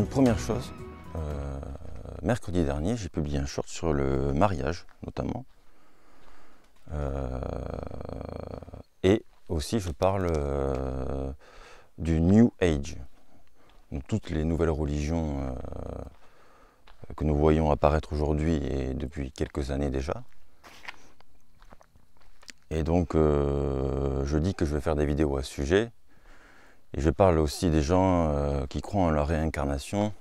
Donc première chose, mercredi dernier, j'ai publié un short sur le mariage notamment. Et aussi je parle du New Age. Donc, toutes les nouvelles religions que nous voyons apparaître aujourd'hui et depuis quelques années déjà. Et donc je dis que je vais faire des vidéos à ce sujet. Et je parle aussi des gens qui croient en la réincarnation,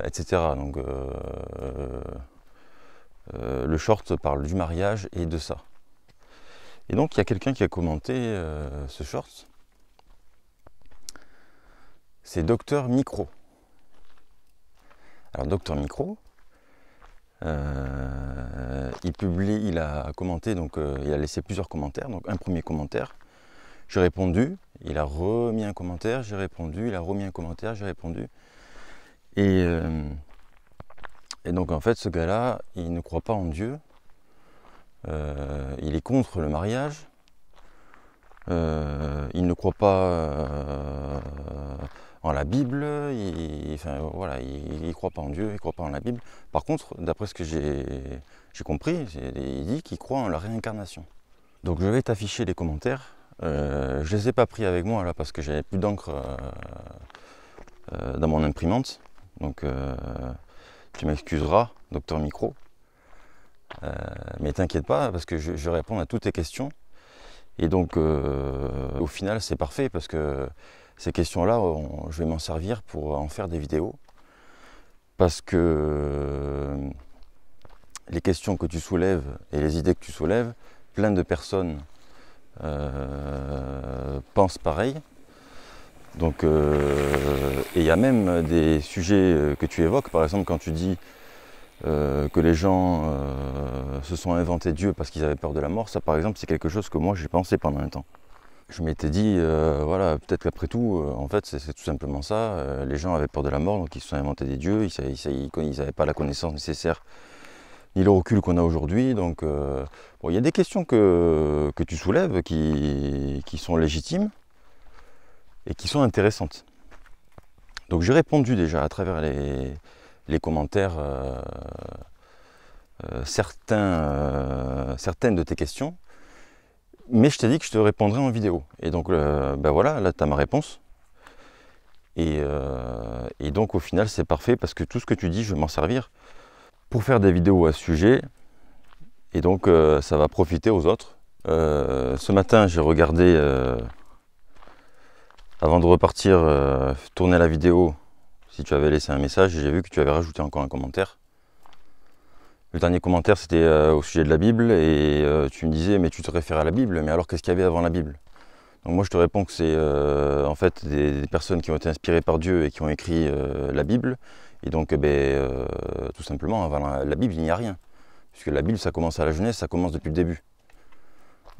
etc. Donc le short parle du mariage et de ça. Et donc il y a quelqu'un qui a commenté ce short. C'est Docteur Micro. Alors Docteur Micro, il a commenté, donc il a laissé plusieurs commentaires. Donc un premier commentaire, j'ai répondu, il a remis un commentaire, j'ai répondu, il a remis un commentaire, j'ai répondu. Et donc en fait ce gars-là, il ne croit pas en Dieu, il est contre le mariage, il ne croit pas en la Bible, enfin voilà, il croit pas en Dieu, il croit pas en la Bible. Par contre, d'après ce que j'ai compris, il dit qu'il croit en la réincarnation. Donc je vais t'afficher les commentaires. Je les ai pas pris avec moi là parce que j'avais plus d'encre dans mon imprimante. Donc tu m'excuseras, Docteur Micro. Mais t'inquiète pas parce que je vais répondre à toutes tes questions. Et donc au final c'est parfait parce que ces questions-là, je vais m'en servir pour en faire des vidéos. Parce que les questions que tu soulèves et les idées que tu soulèves, plein de personnes pensent pareil. Donc, et il y a même des sujets que tu évoques, par exemple quand tu dis que les gens se sont inventés Dieu parce qu'ils avaient peur de la mort, ça par exemple c'est quelque chose que moi j'ai pensé pendant un temps. Je m'étais dit, voilà, peut-être qu'après tout, en fait c'est tout simplement ça, les gens avaient peur de la mort donc ils se sont inventés des dieux, ils n'avaient pas la connaissance nécessaire ni le recul qu'on a aujourd'hui. Donc bon, il y a des questions que tu soulèves qui sont légitimes et qui sont intéressantes. Donc j'ai répondu déjà à travers les commentaires certaines de tes questions, mais je t'ai dit que je te répondrai en vidéo. Et donc ben voilà, là tu as ma réponse. Et donc au final c'est parfait parce que tout ce que tu dis je vais m'en servir pour faire des vidéos à ce sujet. Et donc ça va profiter aux autres. Ce matin j'ai regardé, avant de repartir, tourner la vidéo, si tu avais laissé un message, et j'ai vu que tu avais rajouté encore un commentaire. Le dernier commentaire c'était au sujet de la Bible et tu me disais mais tu te réfères à la Bible, mais alors qu'est-ce qu'il y avait avant la Bible? Donc moi je te réponds que c'est en fait des personnes qui ont été inspirées par Dieu et qui ont écrit la Bible. Et donc tout simplement avant la Bible il n'y a rien. Puisque la Bible ça commence à la Genèse, ça commence depuis le début.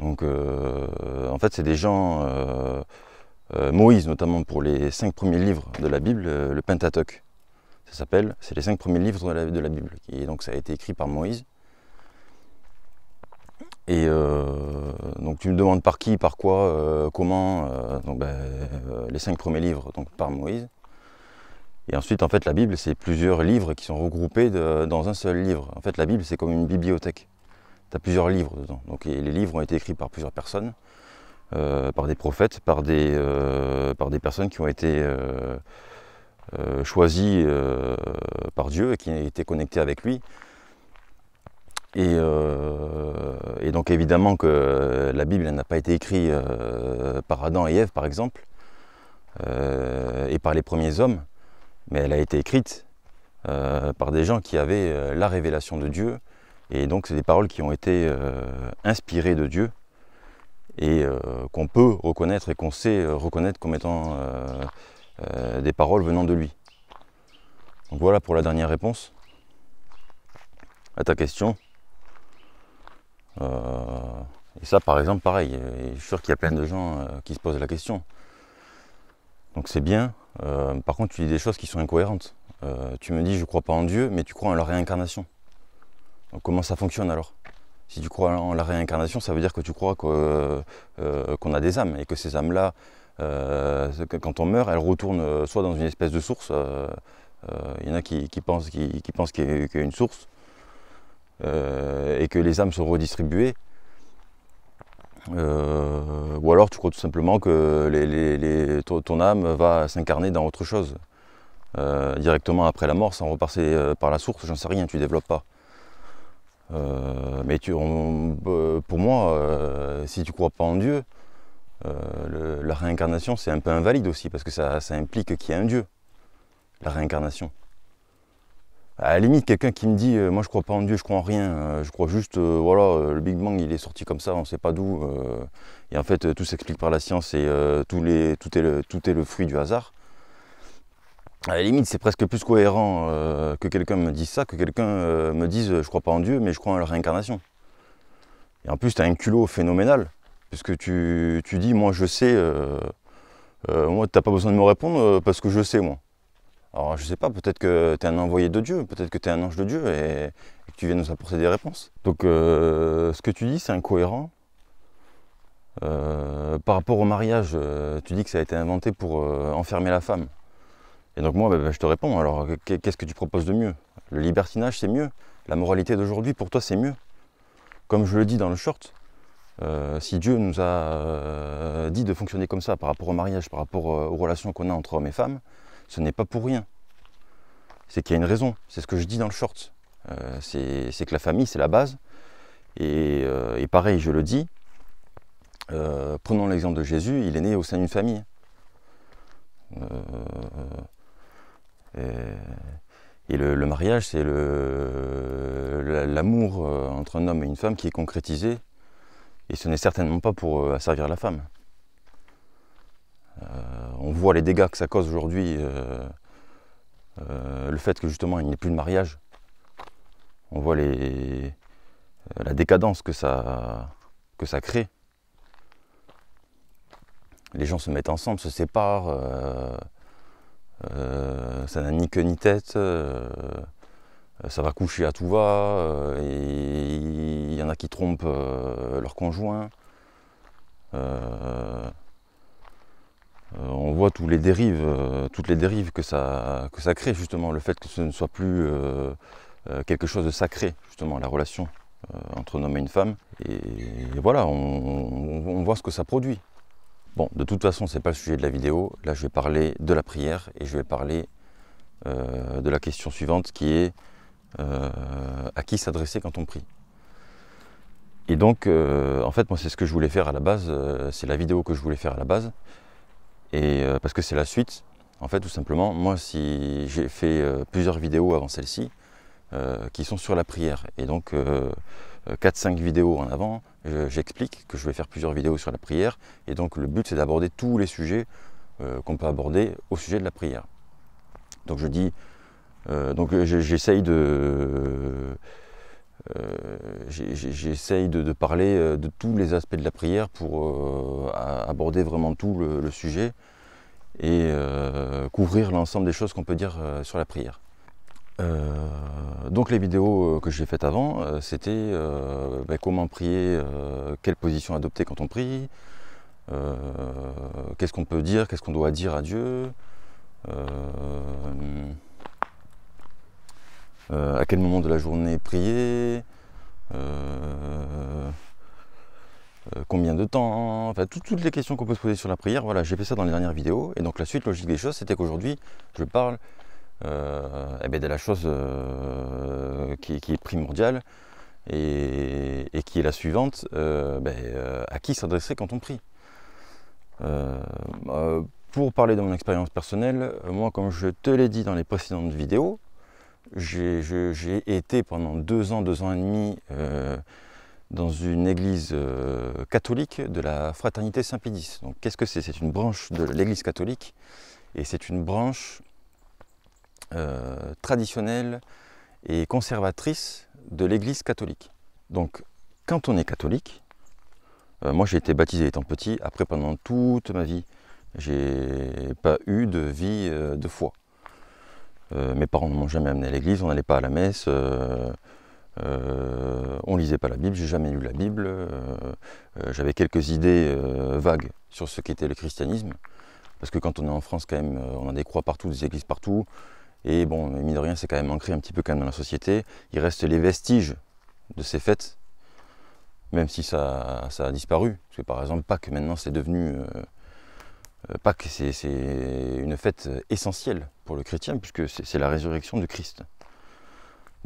Donc en fait c'est des gens, Moïse notamment pour les 5 premiers livres de la Bible, le Pentateuque. Ça s'appelle, c'est les 5 premiers livres de la Bible. Et donc ça a été écrit par Moïse. Et donc tu me demandes par qui, par quoi, comment, donc les 5 premiers livres donc par Moïse. Et ensuite en fait la Bible c'est plusieurs livres qui sont regroupés dans un seul livre. En fait la Bible c'est comme une bibliothèque. Tu as plusieurs livres dedans. Donc les livres ont été écrits par plusieurs personnes, par des prophètes, par des personnes qui ont été choisies par Dieu et qui ont été connectées avec lui. Et donc évidemment que la Bible n'a pas été écrite par Adam et Ève par exemple, et par les premiers hommes, mais elle a été écrite par des gens qui avaient la révélation de Dieu, et donc c'est des paroles qui ont été inspirées de Dieu, et qu'on peut reconnaître et qu'on sait reconnaître comme étant des paroles venant de lui. Donc voilà pour la dernière réponse à ta question. Et ça par exemple pareil, je suis sûr qu'il y a plein de gens qui se posent la question. Donc c'est bien. Par contre tu dis des choses qui sont incohérentes. Tu me dis je crois pas en Dieu, mais tu crois en la réincarnation. Donc comment ça fonctionne alors? Si tu crois en la réincarnation, ça veut dire que tu crois qu'on a des âmes et que ces âmes-là quand on meurt, elle retourne soit dans une espèce de source, il y en a qui pensent qu'il y a une source, et que les âmes sont redistribuées. Ou alors tu crois tout simplement que ton âme va s'incarner dans autre chose, directement après la mort, sans repasser par la source, j'en sais rien, tu développes pas. Mais pour moi, si tu crois pas en Dieu, la réincarnation c'est un peu invalide aussi, parce que ça implique qu'il y a un Dieu, la réincarnation. À la limite, quelqu'un qui me dit moi je crois pas en Dieu, je crois en rien, je crois juste, voilà, le Big Bang il est sorti comme ça, on sait pas d'où, et en fait tout s'explique par la science et tout est le fruit du hasard. À la limite, c'est presque plus cohérent que quelqu'un me dise ça, que quelqu'un me dise je crois pas en Dieu, mais je crois en la réincarnation. Et en plus, tu as un culot phénoménal, puisque tu dis moi je sais, moi t'as pas besoin de me répondre parce que je sais moi. Alors je sais pas, peut-être que tu es un envoyé de Dieu, peut-être que tu es un ange de Dieu et que tu viens nous apporter des réponses. Donc ce que tu dis c'est incohérent. Par rapport au mariage, tu dis que ça a été inventé pour enfermer la femme. Et donc moi je te réponds, alors qu'est-ce que tu proposes de mieux? Le libertinage c'est mieux, la moralité d'aujourd'hui pour toi c'est mieux. Comme je le dis dans le short, si Dieu nous a dit de fonctionner comme ça par rapport au mariage, par rapport aux relations qu'on a entre hommes et femmes, ce n'est pas pour rien. C'est qu'il y a une raison, c'est ce que je dis dans le short. C'est que la famille, c'est la base. Et pareil, je le dis, prenons l'exemple de Jésus, il est né au sein d'une famille. Et le mariage, c'est l'amour entre un homme et une femme qui est concrétisé. Et ce n'est certainement pas pour asservir la femme. On voit les dégâts que ça cause aujourd'hui, le fait que justement il n'y ait plus de mariage. On voit la décadence que ça crée. Les gens se mettent ensemble, se séparent, ça n'a ni queue ni tête, ça va coucher à tout va, et il y en a qui trompent leur conjoint. On voit toutes les dérives que ça crée, justement, le fait que ce ne soit plus quelque chose de sacré, justement, la relation entre un homme et une femme. Et voilà, on voit ce que ça produit. Bon, de toute façon, c'est pas le sujet de la vidéo. Là, je vais parler de la prière et je vais parler de la question suivante qui est à qui s'adresser quand on prie. Et donc, en fait, moi, c'est ce que je voulais faire à la base, c'est la vidéo que je voulais faire à la base. Et parce que c'est la suite, en fait, tout simplement, moi, si j'ai fait plusieurs vidéos avant celle-ci, qui sont sur la prière. Et donc, 4-5 vidéos en avant, j'explique que je vais faire plusieurs vidéos sur la prière. Et donc, le but, c'est d'aborder tous les sujets qu'on peut aborder au sujet de la prière. Donc, je dis, j'essaye de parler de tous les aspects de la prière pour aborder vraiment tout le sujet et couvrir l'ensemble des choses qu'on peut dire sur la prière. Donc les vidéos que j'ai faites avant, c'était comment prier, quelle position adopter quand on prie, qu'est-ce qu'on peut dire, qu'est-ce qu'on doit dire à Dieu, à quel moment de la journée prier, combien de temps, enfin toutes les questions qu'on peut se poser sur la prière. Voilà, j'ai fait ça dans les dernières vidéos. Et donc la suite logique des choses, c'était qu'aujourd'hui, je parle de la chose qui est primordiale et qui est la suivante, à qui s'adresser quand on prie. Pour parler de mon expérience personnelle, moi, comme je te l'ai dit dans les précédentes vidéos, j'ai été pendant 2 ans et demi dans une église catholique de la Fraternité Saint-Pédis. Donc qu'est-ce que c'est? C'est une branche de l'église catholique et c'est une branche traditionnelle et conservatrice de l'église catholique. Donc quand on est catholique, moi j'ai été baptisé étant petit, après pendant toute ma vie, j'ai pas eu de vie de foi. Mes parents ne m'ont jamais amené à l'église, on n'allait pas à la messe, on lisait pas la Bible, j'ai jamais lu la Bible. j'avais quelques idées vagues sur ce qu'était le christianisme. Parce que quand on est en France, quand même, on a des croix partout, des églises partout. Et bon, mine de rien, c'est quand même ancré un petit peu quand même dans la société. Il reste les vestiges de ces fêtes, même si ça a disparu. Parce que par exemple, Pâques, maintenant, c'est devenu... Pâques, c'est une fête essentielle pour le chrétien, puisque c'est la résurrection de Christ.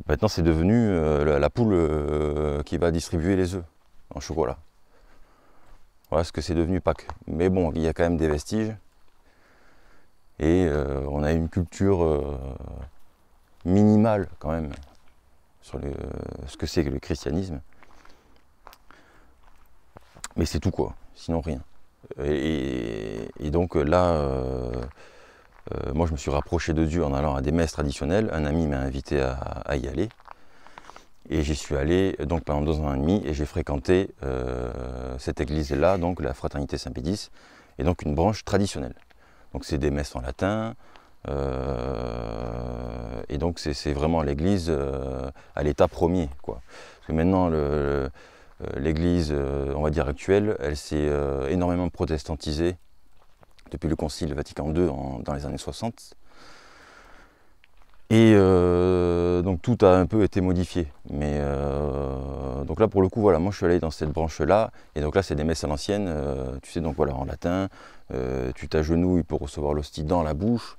Maintenant, c'est devenu la poule qui va distribuer les œufs en chocolat. Voilà ce que c'est devenu Pâques. Mais bon, il y a quand même des vestiges. Et on a une culture minimale quand même sur ce que c'est que le christianisme. Mais c'est tout quoi, sinon rien. Et donc là, moi je me suis rapproché de Dieu en allant à des messes traditionnelles. Un ami m'a invité à y aller. Et j'y suis allé donc pendant 2 ans et demi et j'ai fréquenté cette église-là, donc la Fraternité Saint-Pédis, et donc une branche traditionnelle. Donc c'est des messes en latin, et donc c'est vraiment l'église à l'état premier, quoi. Parce que maintenant, l'église, on va dire actuelle, elle s'est énormément protestantisée depuis le Concile Vatican II dans les années 60. Et donc tout a un peu été modifié. Mais donc là pour le coup voilà, moi je suis allé dans cette branche là, et donc là c'est des messes à l'ancienne, tu sais, donc voilà, en latin, tu t'agenouilles pour recevoir l'hostie dans la bouche.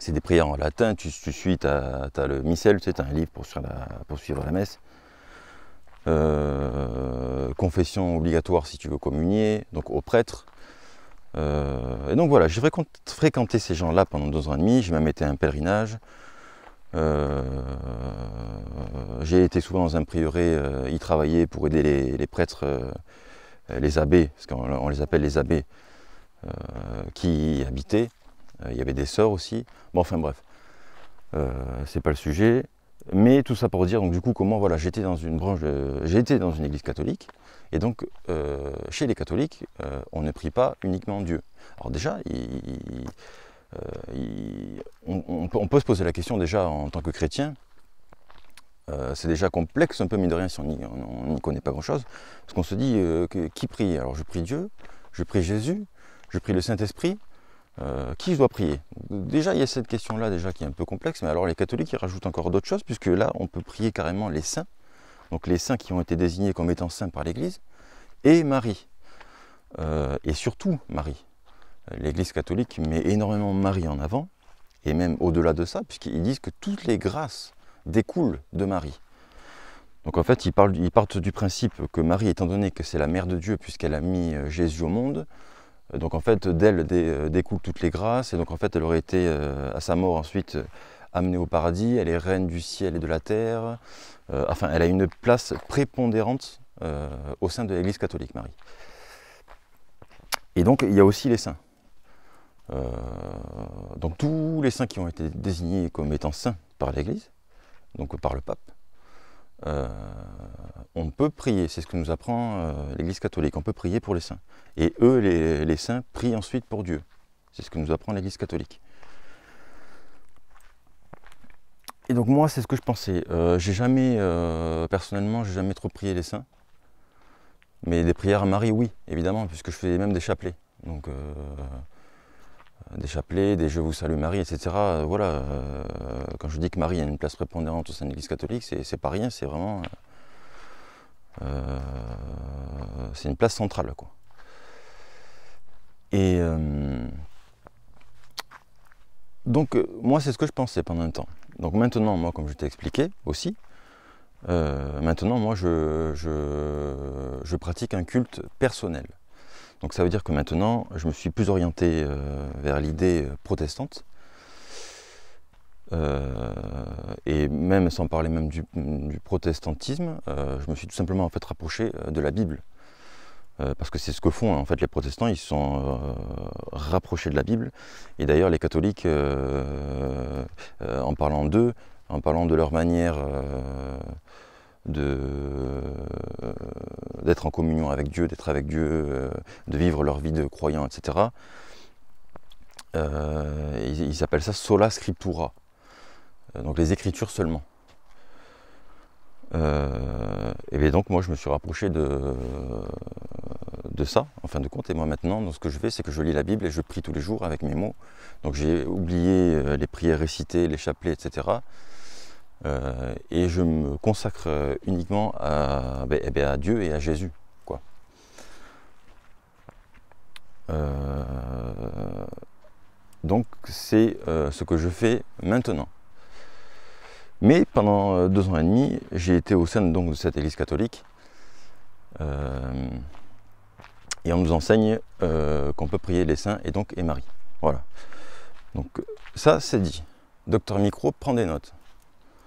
C'est des prières en latin, tu suis, tu as le missel, tu sais, tu as un livre pour suivre la messe. Confession obligatoire si tu veux communier, donc au prêtre. Et donc voilà, j'ai fréquenté ces gens-là pendant 2 ans et demi, j'ai même été à un pèlerinage. J'ai été souvent dans un prieuré, y travailler pour aider les prêtres, les abbés, parce qu'on les appelle les abbés, qui y habitaient. Il y avait des sœurs aussi. Bon, enfin bref, c'est pas le sujet. Mais tout ça pour dire, donc du coup, comment voilà, j'étais dans une église catholique. Et donc, chez les catholiques, on ne prie pas uniquement Dieu. Alors déjà, on peut se poser la question déjà en tant que chrétien. C'est déjà complexe un peu, mine de rien, si on n'y connaît pas grand-chose. Parce qu'on se dit, qui prie? Alors je prie Dieu, je prie Jésus, je prie le Saint-Esprit. Qui je dois prier? Déjà, il y a cette question-là déjà qui est un peu complexe. Mais alors les catholiques, ils rajoutent encore d'autres choses, puisque là, on peut prier carrément les saints. Donc les saints qui ont été désignés comme étant saints par l'Église, et Marie. Et surtout Marie. L'Église catholique met énormément Marie en avant, et même au-delà de ça, puisqu'ils disent que toutes les grâces découlent de Marie. Donc en fait, ils partent du principe que Marie, étant donné que c'est la mère de Dieu, puisqu'elle a mis Jésus au monde, donc en fait, d'elle découlent toutes les grâces, et donc en fait, elle aurait été, à sa mort ensuite, amenée au paradis, elle est reine du ciel et de la terre, enfin, elle a une place prépondérante au sein de l'Église catholique, Marie. Et donc, il y a aussi les saints. Donc, tous les saints qui ont été désignés comme étant saints par l'Église, donc par le pape, on peut prier, c'est ce que nous apprend l'Église catholique, on peut prier pour les saints. Et eux, les saints, prient ensuite pour Dieu. C'est ce que nous apprend l'Église catholique. Et donc moi, c'est ce que je pensais. Personnellement, j'ai jamais trop prié les saints. Mais des prières à Marie, oui, évidemment, puisque je fais même des chapelets. Donc, des chapelets, des Je vous salue Marie, etc. Voilà, quand je dis que Marie a une place prépondérante au sein de l'Église catholique, c'est pas rien, c'est vraiment... c'est une place centrale, quoi. Et donc, moi, c'est ce que je pensais pendant un temps. Donc maintenant, moi, comme je t'ai expliqué aussi, maintenant, moi, je pratique un culte personnel. Donc ça veut dire que maintenant, je me suis plus orienté vers l'idée protestante. Et même sans parler même du protestantisme, je me suis tout simplement en fait rapproché de la Bible. Parce que c'est ce que font en fait les protestants, ils se sont rapprochés de la Bible. Et d'ailleurs les catholiques, en parlant d'eux, en parlant de leur manière d'être en communion avec Dieu, d'être avec Dieu, de vivre leur vie de croyants, etc. Ils appellent ça sola scriptura, donc les écritures seulement. Et bien donc moi je me suis rapproché de ça, en fin de compte. Et moi maintenant, donc, ce que je fais, c'est que je lis la Bible et je prie tous les jours avec mes mots. Donc j'ai oublié les prières récitées, les chapelets, etc. Et je me consacre uniquement à Dieu et à Jésus, quoi. Donc c'est ce que je fais maintenant. Mais pendant 2 ans et demi, j'ai été au sein donc, de cette église catholique. Et on nous enseigne qu'on peut prier les saints et Marie. Voilà. Donc ça c'est dit. Docteur Micro prend des notes.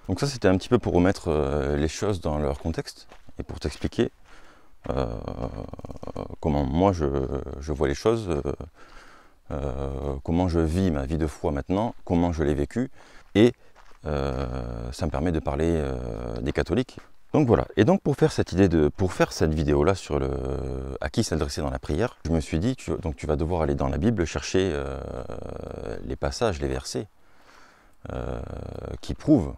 Donc ça c'était un petit peu pour remettre les choses dans leur contexte et pour t'expliquer comment moi je vois les choses, comment je vis ma vie de foi maintenant, comment je l'ai vécu, et ça me permet de parler des catholiques. Donc voilà, et donc pour faire cette vidéo là sur à qui s'adresser dans la prière, je me suis dit, tu vas devoir aller dans la Bible chercher les passages, les versets qui prouvent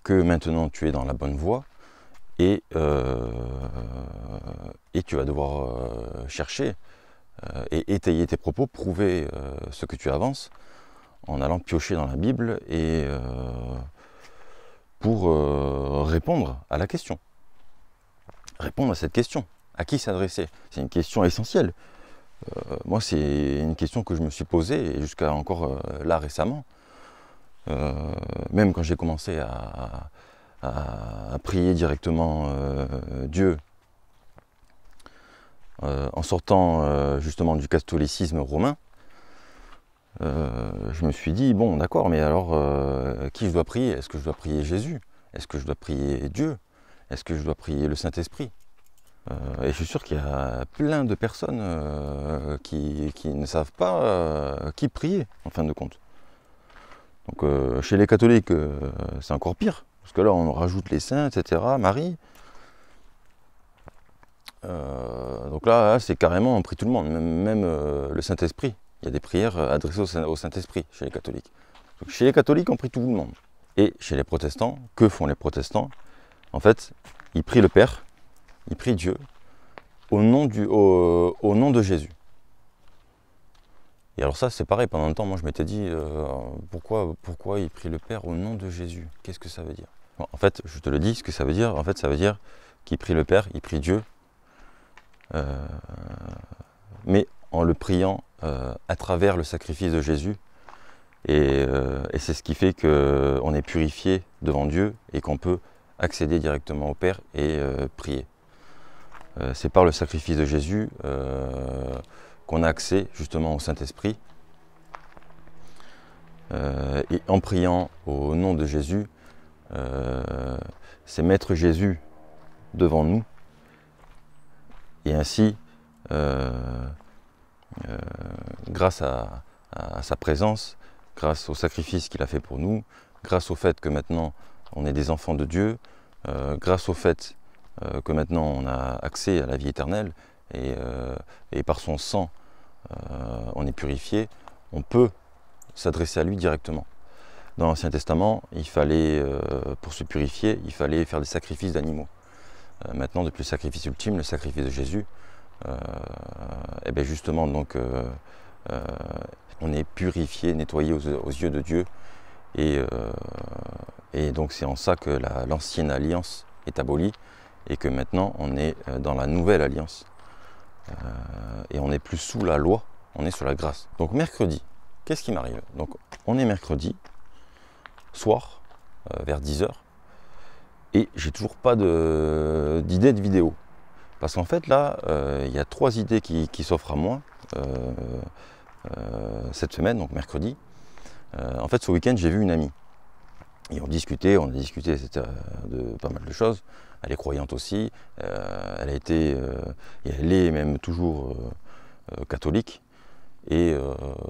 que maintenant tu es dans la bonne voie, et tu vas devoir chercher et étayer tes propos, prouver ce que tu avances en allant piocher dans la Bible et pour répondre à la question. Répondre à cette question. À qui s'adresser? C'est une question essentielle. Moi, c'est une question que je me suis posée, et jusqu'à encore là récemment. Même quand j'ai commencé à prier directement Dieu, en sortant justement du catholicisme romain, je me suis dit, bon d'accord, mais alors qui je dois prier? Est-ce que je dois prier Jésus? Est-ce que je dois prier Dieu? Est-ce que je dois prier le Saint-Esprit? Et je suis sûr qu'il y a plein de personnes qui ne savent pas qui prier, en fin de compte. Donc chez les catholiques, c'est encore pire, parce que là on rajoute les saints, etc., Marie. Donc là c'est carrément, on prie tout le monde, même le Saint-Esprit. Il y a des prières adressées au Saint-Esprit chez les catholiques. Donc, chez les catholiques, on prie tout le monde. Et chez les protestants, que font les protestants? En fait, ils prient le Père, ils prient Dieu au nom de Jésus. Et alors ça, c'est pareil, pendant un temps, moi je m'étais dit, pourquoi ils prient le Père au nom de Jésus? Qu'est-ce que ça veut dire? Bon, en fait, je te le dis, ce que ça veut dire. En fait, ça veut dire qu'ils prient le Père, ils prient Dieu, mais en le priant à travers le sacrifice de Jésus. Et c'est ce qui fait qu'on est purifié devant Dieu et qu'on peut accéder directement au Père et prier. C'est par le sacrifice de Jésus qu'on a accès justement au Saint-Esprit. Et en priant au nom de Jésus, c'est mettre Jésus devant nous. Et ainsi, grâce à sa présence, grâce au sacrifice qu'il a fait pour nous, grâce au fait que maintenant on est des enfants de Dieu, grâce au fait que maintenant on a accès à la vie éternelle, et par son sang on est purifié, on peut s'adresser à lui directement. Dans l'Ancien Testament, il fallait, pour se purifier, il fallait faire des sacrifices d'animaux. Maintenant, depuis le sacrifice ultime, le sacrifice de Jésus, et bien justement, donc, on est purifié, nettoyé aux yeux de Dieu, et donc c'est en ça que l'ancienne alliance est abolie, et que maintenant on est dans la nouvelle alliance, et on n'est plus sous la loi, on est sous la grâce. Donc mercredi, qu'est-ce qui m'arrive? Donc on est mercredi soir, vers 10h, et j'ai toujours pas d'idée de vidéo. Parce qu'en fait là, il y a 3 idées qui s'offrent à moi cette semaine, donc mercredi. En fait, ce week-end, j'ai vu une amie. Et on a discuté de pas mal de choses. Elle est croyante aussi. Elle a été, et elle est même toujours catholique. Et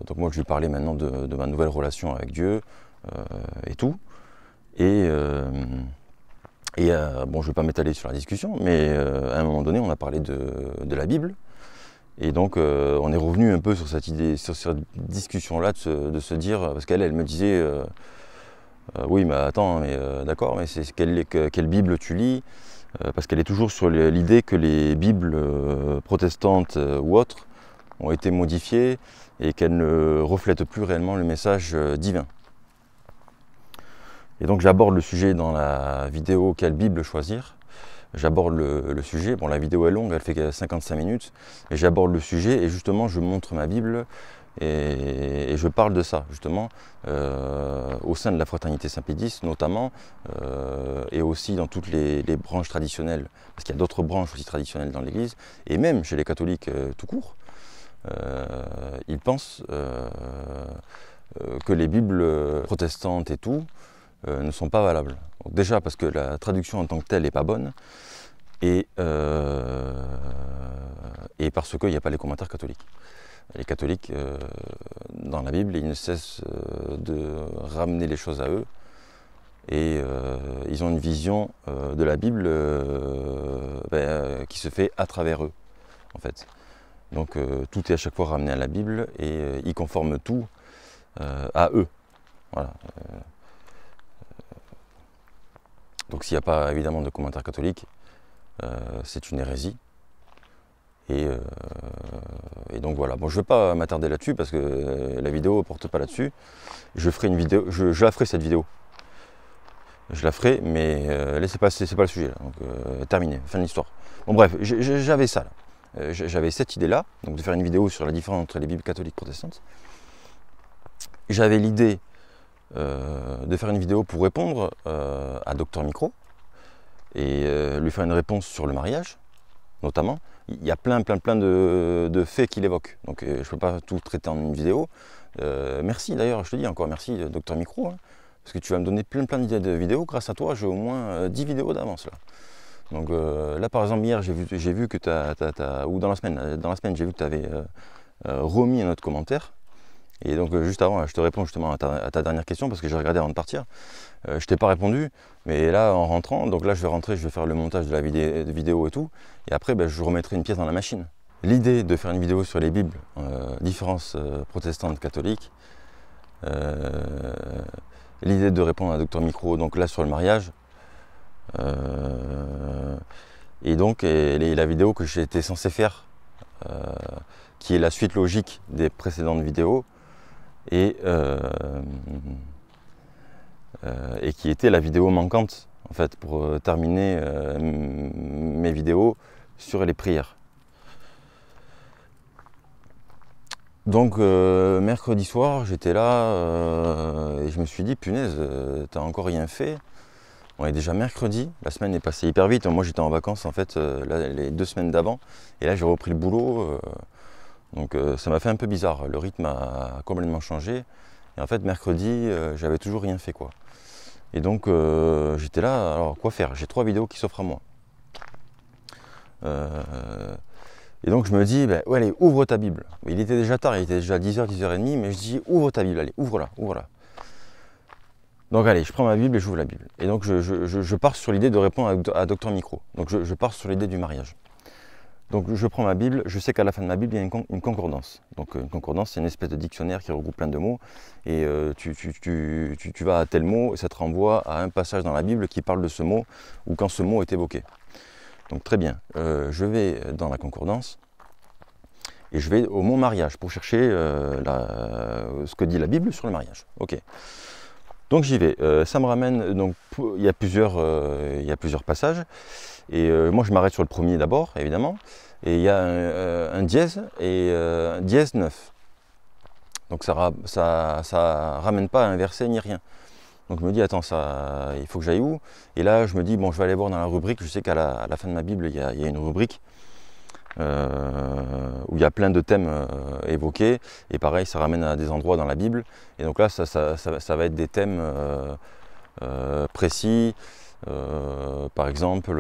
donc moi, je lui parlais maintenant de ma nouvelle relation avec Dieu et tout. Et bon, je ne vais pas m'étaler sur la discussion, mais à un moment donné, on a parlé de la Bible. Et donc, on est revenu un peu sur cette idée, sur cette discussion-là, de se dire, parce qu'elle me disait, Oui, mais attends, mais d'accord, mais c'est quelle Bible tu lis? Parce qu'elle est toujours sur l'idée que les Bibles protestantes ou autres ont été modifiées et qu'elles ne reflètent plus réellement le message divin. Et donc j'aborde le sujet dans la vidéo quelle Bible choisir. J'aborde le sujet, bon la vidéo est longue, elle fait 55 minutes, et j'aborde le sujet et justement je montre ma Bible et je parle de ça justement au sein de la fraternité Saint-Pédis notamment et aussi dans toutes les branches traditionnelles, parce qu'il y a d'autres branches aussi traditionnelles dans l'Église, et même chez les catholiques tout court, ils pensent que les Bibles protestantes et tout ne sont pas valables. Donc déjà parce que la traduction en tant que telle n'est pas bonne, et parce qu'il n'y a pas les commentaires catholiques. Les catholiques, dans la Bible, ils ne cessent de ramener les choses à eux, et ils ont une vision de la Bible qui se fait à travers eux, en fait. Donc tout est à chaque fois ramené à la Bible, et ils conforment tout à eux. Voilà. Donc s'il n'y a pas évidemment de commentaires catholiques, c'est une hérésie. Et donc voilà. Bon, je ne vais pas m'attarder là-dessus parce que la vidéo ne porte pas là-dessus. Je ferai une vidéo, je la ferai cette vidéo. Je la ferai, mais là c'est pas le sujet là. Donc terminé, fin de l'histoire. Bon bref, j'avais ça là. J'avais cette idée-là, donc de faire une vidéo sur la différence entre les Bibles catholiques et protestantes. J'avais l'idée de faire une vidéo pour répondre à Docteur Micro et lui faire une réponse sur le mariage, notamment. Il y a plein de faits qu'il évoque, donc je ne peux pas tout traiter en une vidéo. Merci d'ailleurs, je te dis encore merci Docteur Micro, hein, parce que tu vas me donner plein d'idées de vidéos. Grâce à toi, j'ai au moins 10 vidéos d'avance là. Donc là par exemple hier j'ai vu que ou dans la semaine j'ai vu que tu avais remis un autre commentaire. Et donc juste avant, je te réponds justement à ta dernière question parce que j'ai regardé avant de partir. Je t'ai pas répondu, mais là en rentrant, donc là je vais rentrer, je vais faire le montage de la vidéo et tout, et après je remettrai une pièce dans la machine. L'idée de faire une vidéo sur les Bibles, différences protestantes catholiques, l'idée de répondre à Docteur Micro, donc là sur le mariage, et donc la vidéo que j'étais censé faire, qui est la suite logique des précédentes vidéos, et qui était la vidéo manquante en fait pour terminer mes vidéos sur les prières. Donc mercredi soir j'étais là et je me suis dit punaise, t'as encore rien fait. On est déjà mercredi, la semaine est passée hyper vite. Moi j'étais en vacances en fait les 2 semaines d'avant, et là j'ai repris le boulot. Donc ça m'a fait un peu bizarre, le rythme a complètement changé. Et en fait mercredi, j'avais toujours rien fait quoi. Et donc j'étais là, alors quoi faire? J'ai 3 vidéos qui s'offrent à moi. Et donc je me dis, ouais, allez, ouvre ta Bible. Il était déjà tard, il était déjà 10h, 10h30, mais je dis, ouvre ta Bible, allez, ouvre-la, ouvre-la. Donc allez, je prends ma Bible et j'ouvre la Bible. Et donc je pars sur l'idée de répondre à Docteur Micro. Donc je pars sur l'idée du mariage. Donc je prends ma Bible, je sais qu'à la fin de ma Bible, il y a une concordance. Donc une concordance, c'est une espèce de dictionnaire qui regroupe plein de mots. Et tu vas à tel mot, et ça te renvoie à un passage dans la Bible qui parle de ce mot, ou quand ce mot est évoqué. Donc très bien, je vais dans la concordance, et je vais au mot mariage, pour chercher ce que dit la Bible sur le mariage. Ok. Donc j'y vais, ça me ramène, donc il y a plusieurs passages. Et moi je m'arrête sur le premier d'abord, évidemment, et il y a un dièse et un dièse 9. Donc ça ramène pas à un verset ni rien. Donc je me dis attends, il faut que j'aille où? Et là je me dis bon, je vais aller voir dans la rubrique. Je sais qu'à la fin de ma Bible il y a une rubrique où il y a plein de thèmes évoqués, et pareil ça ramène à des endroits dans la Bible. Et donc là ça va être des thèmes précis. Par exemple,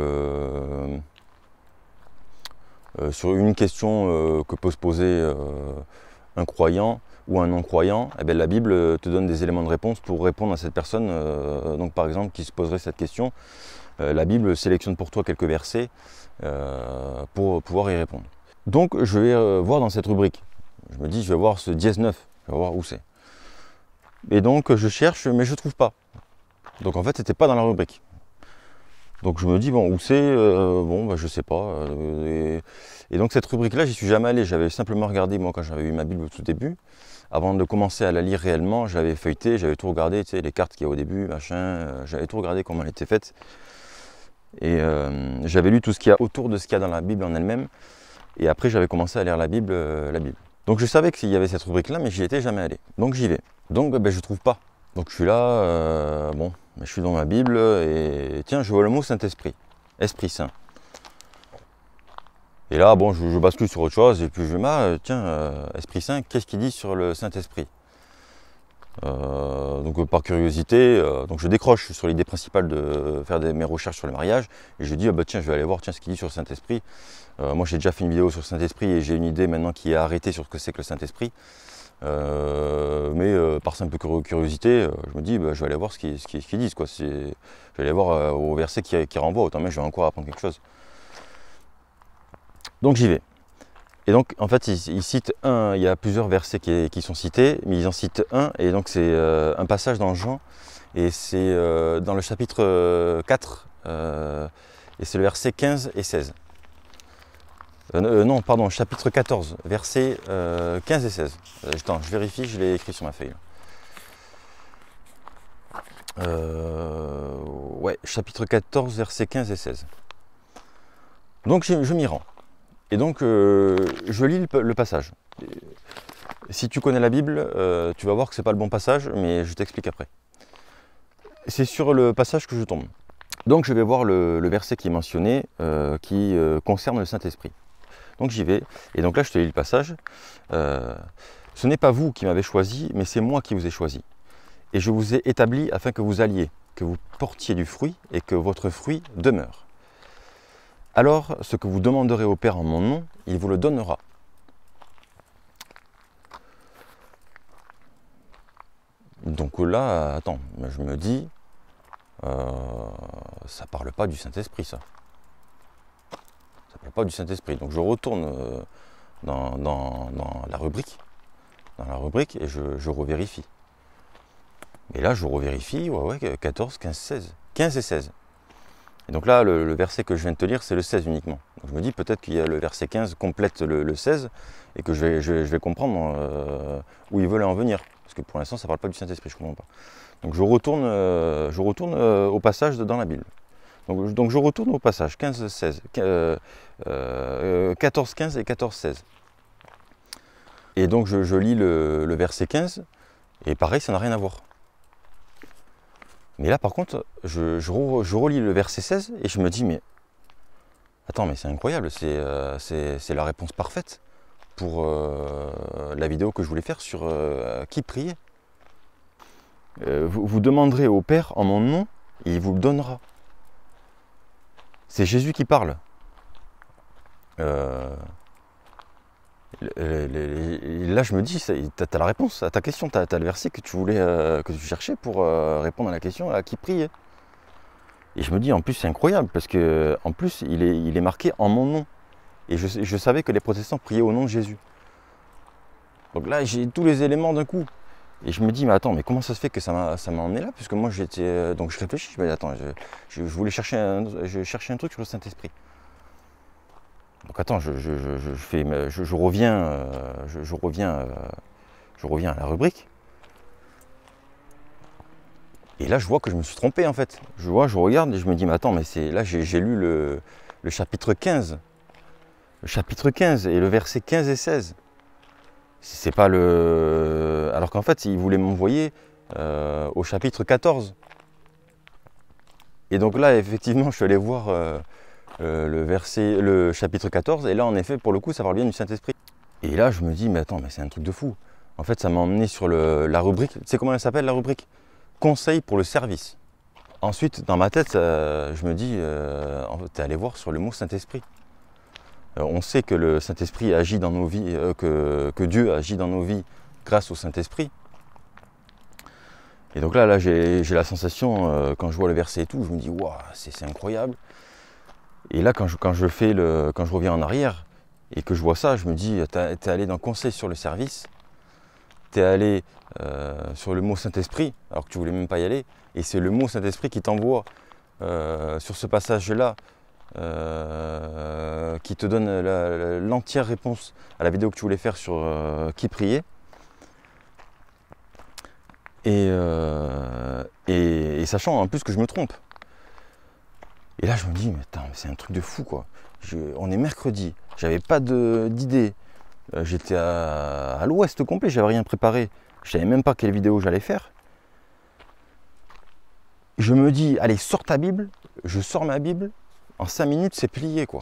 sur une question que peut se poser un croyant ou un non-croyant, eh bien, la Bible te donne des éléments de réponse pour répondre à cette personne. Donc par exemple, qui se poserait cette question, la Bible sélectionne pour toi quelques versets pour pouvoir y répondre. Donc je vais voir dans cette rubrique. Je me dis, je vais voir ce dièse 9, je vais voir où c'est. Et donc je cherche, mais je ne trouve pas. Donc en fait, c'était pas dans la rubrique. Donc je me dis, bon, où c'est bon, bah, je sais pas. Et donc cette rubrique-là, j'y suis jamais allé. J'avais simplement regardé, moi, quand j'avais eu ma Bible au tout début. Avant de commencer à la lire réellement, j'avais feuilleté, j'avais tout regardé, tu sais, les cartes qu'il y a au début, machin. J'avais tout regardé comment elle était faite. Et j'avais lu tout ce qu'il y a autour de ce qu'il y a dans la Bible en elle-même. Et après, j'avais commencé à lire la Bible. Donc je savais qu'il y avait cette rubrique-là, mais j'y étais jamais allé. Donc j'y vais. Donc ben, je trouve pas. Donc je suis là, bon, je suis dans ma Bible et tiens, je vois le mot Saint-Esprit, Esprit Saint. Et là, bon, je bascule sur autre chose et puis je me dis, tiens, Esprit Saint, qu'est-ce qu'il dit sur le Saint-Esprit? Donc par curiosité, donc je décroche sur l'idée principale de faire mes recherches sur le mariage et je dis, ah bah, tiens, je vais aller voir tiens, ce qu'il dit sur le Saint-Esprit. Moi j'ai déjà fait une vidéo sur le Saint-Esprit et j'ai une idée maintenant qui est arrêtée sur ce que c'est que le Saint-Esprit. Mais par simple curiosité, je me dis, bah, je vais aller voir ce qu'ils disent. Quoi. Je vais aller voir au verset qui renvoie, autant même je vais encore apprendre quelque chose. Donc j'y vais. Et donc en fait, ils citent il y a plusieurs versets qui sont cités, mais ils en citent un, et donc c'est un passage dans Jean, et c'est dans le chapitre 4, et c'est le verset 15 et 16. Non, pardon, chapitre 14, versets 15 et 16. Attends, je vérifie, je l'ai écrit sur ma feuille. Ouais, chapitre 14, versets 15 et 16. Donc je m'y rends. Et donc je lis le passage. Si tu connais la Bible, tu vas voir que c'est pas le bon passage, mais je t'explique après. C'est sur le passage que je tombe. Donc je vais voir le verset qui est mentionné, qui concerne le Saint-Esprit. Donc j'y vais, et donc là je te lis le passage. Ce n'est pas vous qui m'avez choisi, mais c'est moi qui vous ai choisi. Et je vous ai établi afin que vous alliez, que vous portiez du fruit, et que votre fruit demeure. Alors, ce que vous demanderez au Père en mon nom, il vous le donnera. Donc là, attends, je me dis, ça parle pas du Saint-Esprit, ça. Pas du Saint-Esprit. Donc je retourne dans la rubrique, et je revérifie. Et là, je revérifie, ouais, 14, 15, 16. 15 et 16. Et donc là, le verset que je viens de te lire, c'est le 16 uniquement. Donc je me dis peut-être qu'il y a le verset 15 complète le 16 et que je vais comprendre où ils veulent en venir. Parce que pour l'instant, ça ne parle pas du Saint-Esprit, je ne comprends pas. Donc je retourne au passage dans la Bible. Donc je retourne au passage 15, 16, 14, 15 et 14, 16. Et donc je lis le verset 15, et pareil, ça n'a rien à voir. Mais là par contre, je relis le verset 16, et je me dis, mais attends, mais c'est incroyable, c'est la réponse parfaite pour la vidéo que je voulais faire sur qui prier. Vous demanderez au Père en mon nom, et il vous le donnera. C'est Jésus qui parle. Là, je me dis, tu as la réponse à ta question, tu as le verset que tu voulais, que tu cherchais pour répondre à la question à qui prier. Et je me dis, en plus, c'est incroyable, parce que en plus, il est marqué en mon nom. Et je savais que les protestants priaient au nom de Jésus. Donc là, j'ai tous les éléments d'un coup. Et je me dis, mais attends, mais comment ça se fait que ça m'a emmené là? Puisque moi, j'étais. Donc je réfléchis, je me dis, attends, je voulais chercher un truc sur le Saint-Esprit. Donc attends, je reviens à la rubrique. Et là, je vois que je me suis trompé en fait. Je regarde et je me dis, mais attends, mais là, j'ai lu le chapitre 15. Le chapitre 15 et le verset 15 et 16. C'est pas le. Alors qu'en fait, il voulait m'envoyer au chapitre 14. Et donc là, effectivement, je suis allé voir le chapitre 14, et là, en effet, pour le coup, ça parle bien du Saint-Esprit. Et là, je me dis, mais attends, mais c'est un truc de fou. En fait, ça m'a emmené sur la rubrique. Tu sais comment elle s'appelle, la rubrique? Conseil pour le service. Ensuite, dans ma tête, je me dis, t'es allé voir sur le mot Saint-Esprit. On sait que le Saint-Esprit agit dans nos vies, que Dieu agit dans nos vies grâce au Saint-Esprit. Et donc là j'ai la sensation, quand je vois le verset et tout, je me dis, waouh, c'est incroyable. Et là, quand je reviens en arrière et que je vois ça, je me dis, t'es allé dans Conseil sur le service. tu es allé sur le mot Saint-Esprit, alors que tu voulais même pas y aller, et c'est le mot Saint-Esprit qui t'envoie sur ce passage-là, qui te donne l'entière réponse à la vidéo que tu voulais faire sur qui prier. Et sachant en plus que je me trompe. Et là je me dis, mais c'est un truc de fou quoi. On est mercredi, j'avais pas d'idée. J'étais à l'ouest complet, j'avais rien préparé. Je savais même pas quelle vidéo j'allais faire. Je me dis, allez, sors ta Bible. Je sors ma Bible. En 5 minutes, c'est plié, quoi.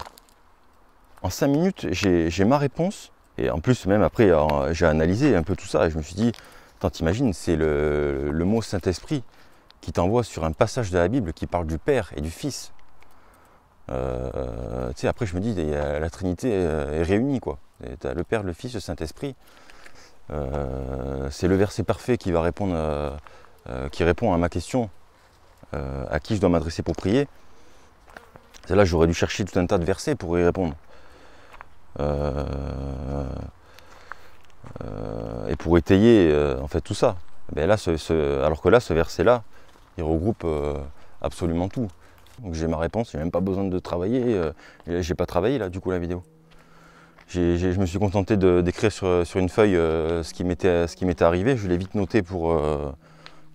En 5 minutes, j'ai ma réponse. Et en plus, même après, j'ai analysé un peu tout ça. Et je me suis dit, attends, t'imagines, c'est le mot Saint-Esprit qui t'envoie sur un passage de la Bible qui parle du Père et du Fils. Tu sais, après, je me dis, la Trinité est réunie, quoi. T'as le Père, le Fils, le Saint-Esprit. C'est le verset parfait qui va répondre, qui répond à ma question, à qui je dois m'adresser pour prier. C'est là j'aurais dû chercher tout un tas de versets pour y répondre. Et pour étayer en fait tout ça. Ben là, alors que là, ce verset-là, il regroupe absolument tout. Donc j'ai ma réponse, j'ai même pas besoin de travailler. J'ai pas travaillé là du coup la vidéo. Je me suis contenté d'écrire sur une feuille ce qui m'était arrivé. Je l'ai vite noté pour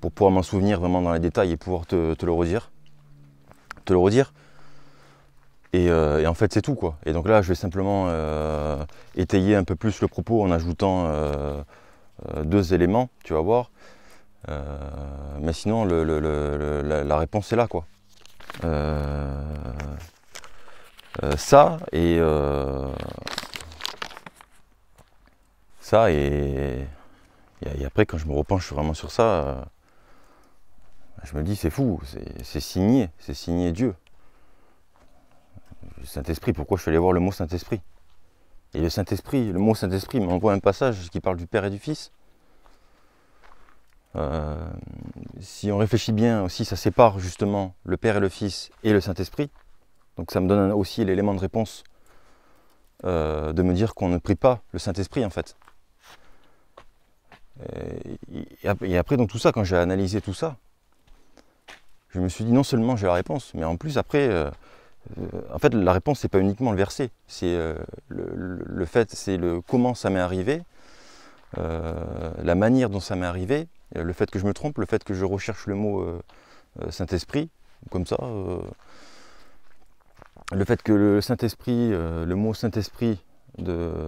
pouvoir m'en souvenir vraiment dans les détails et pouvoir te le redire. Et en fait c'est tout quoi. Et donc là je vais simplement étayer un peu plus le propos en ajoutant 2 éléments, tu vas voir. Mais sinon la réponse est là quoi. Ça et après quand je me repenche vraiment sur ça, je me dis c'est fou, c'est signé Dieu. Le Saint-Esprit, pourquoi je suis allé voir le mot Saint-Esprit? Et le mot Saint-Esprit m'envoie un passage qui parle du Père et du Fils. Si on réfléchit bien aussi, ça sépare justement le Père et le Fils et le Saint-Esprit. Donc ça me donne aussi l'élément de réponse de me dire qu'on ne prie pas le Saint-Esprit en fait. Et après, donc tout ça, quand j'ai analysé tout ça, je me suis dit non seulement j'ai la réponse, mais en plus après, en fait la réponse c'est pas uniquement le verset, c'est le fait, c'est le comment ça m'est arrivé, la manière dont ça m'est arrivé, le fait que je me trompe, le fait que je recherche le mot Saint-Esprit, comme ça, le fait que le Saint-Esprit, le mot Saint-Esprit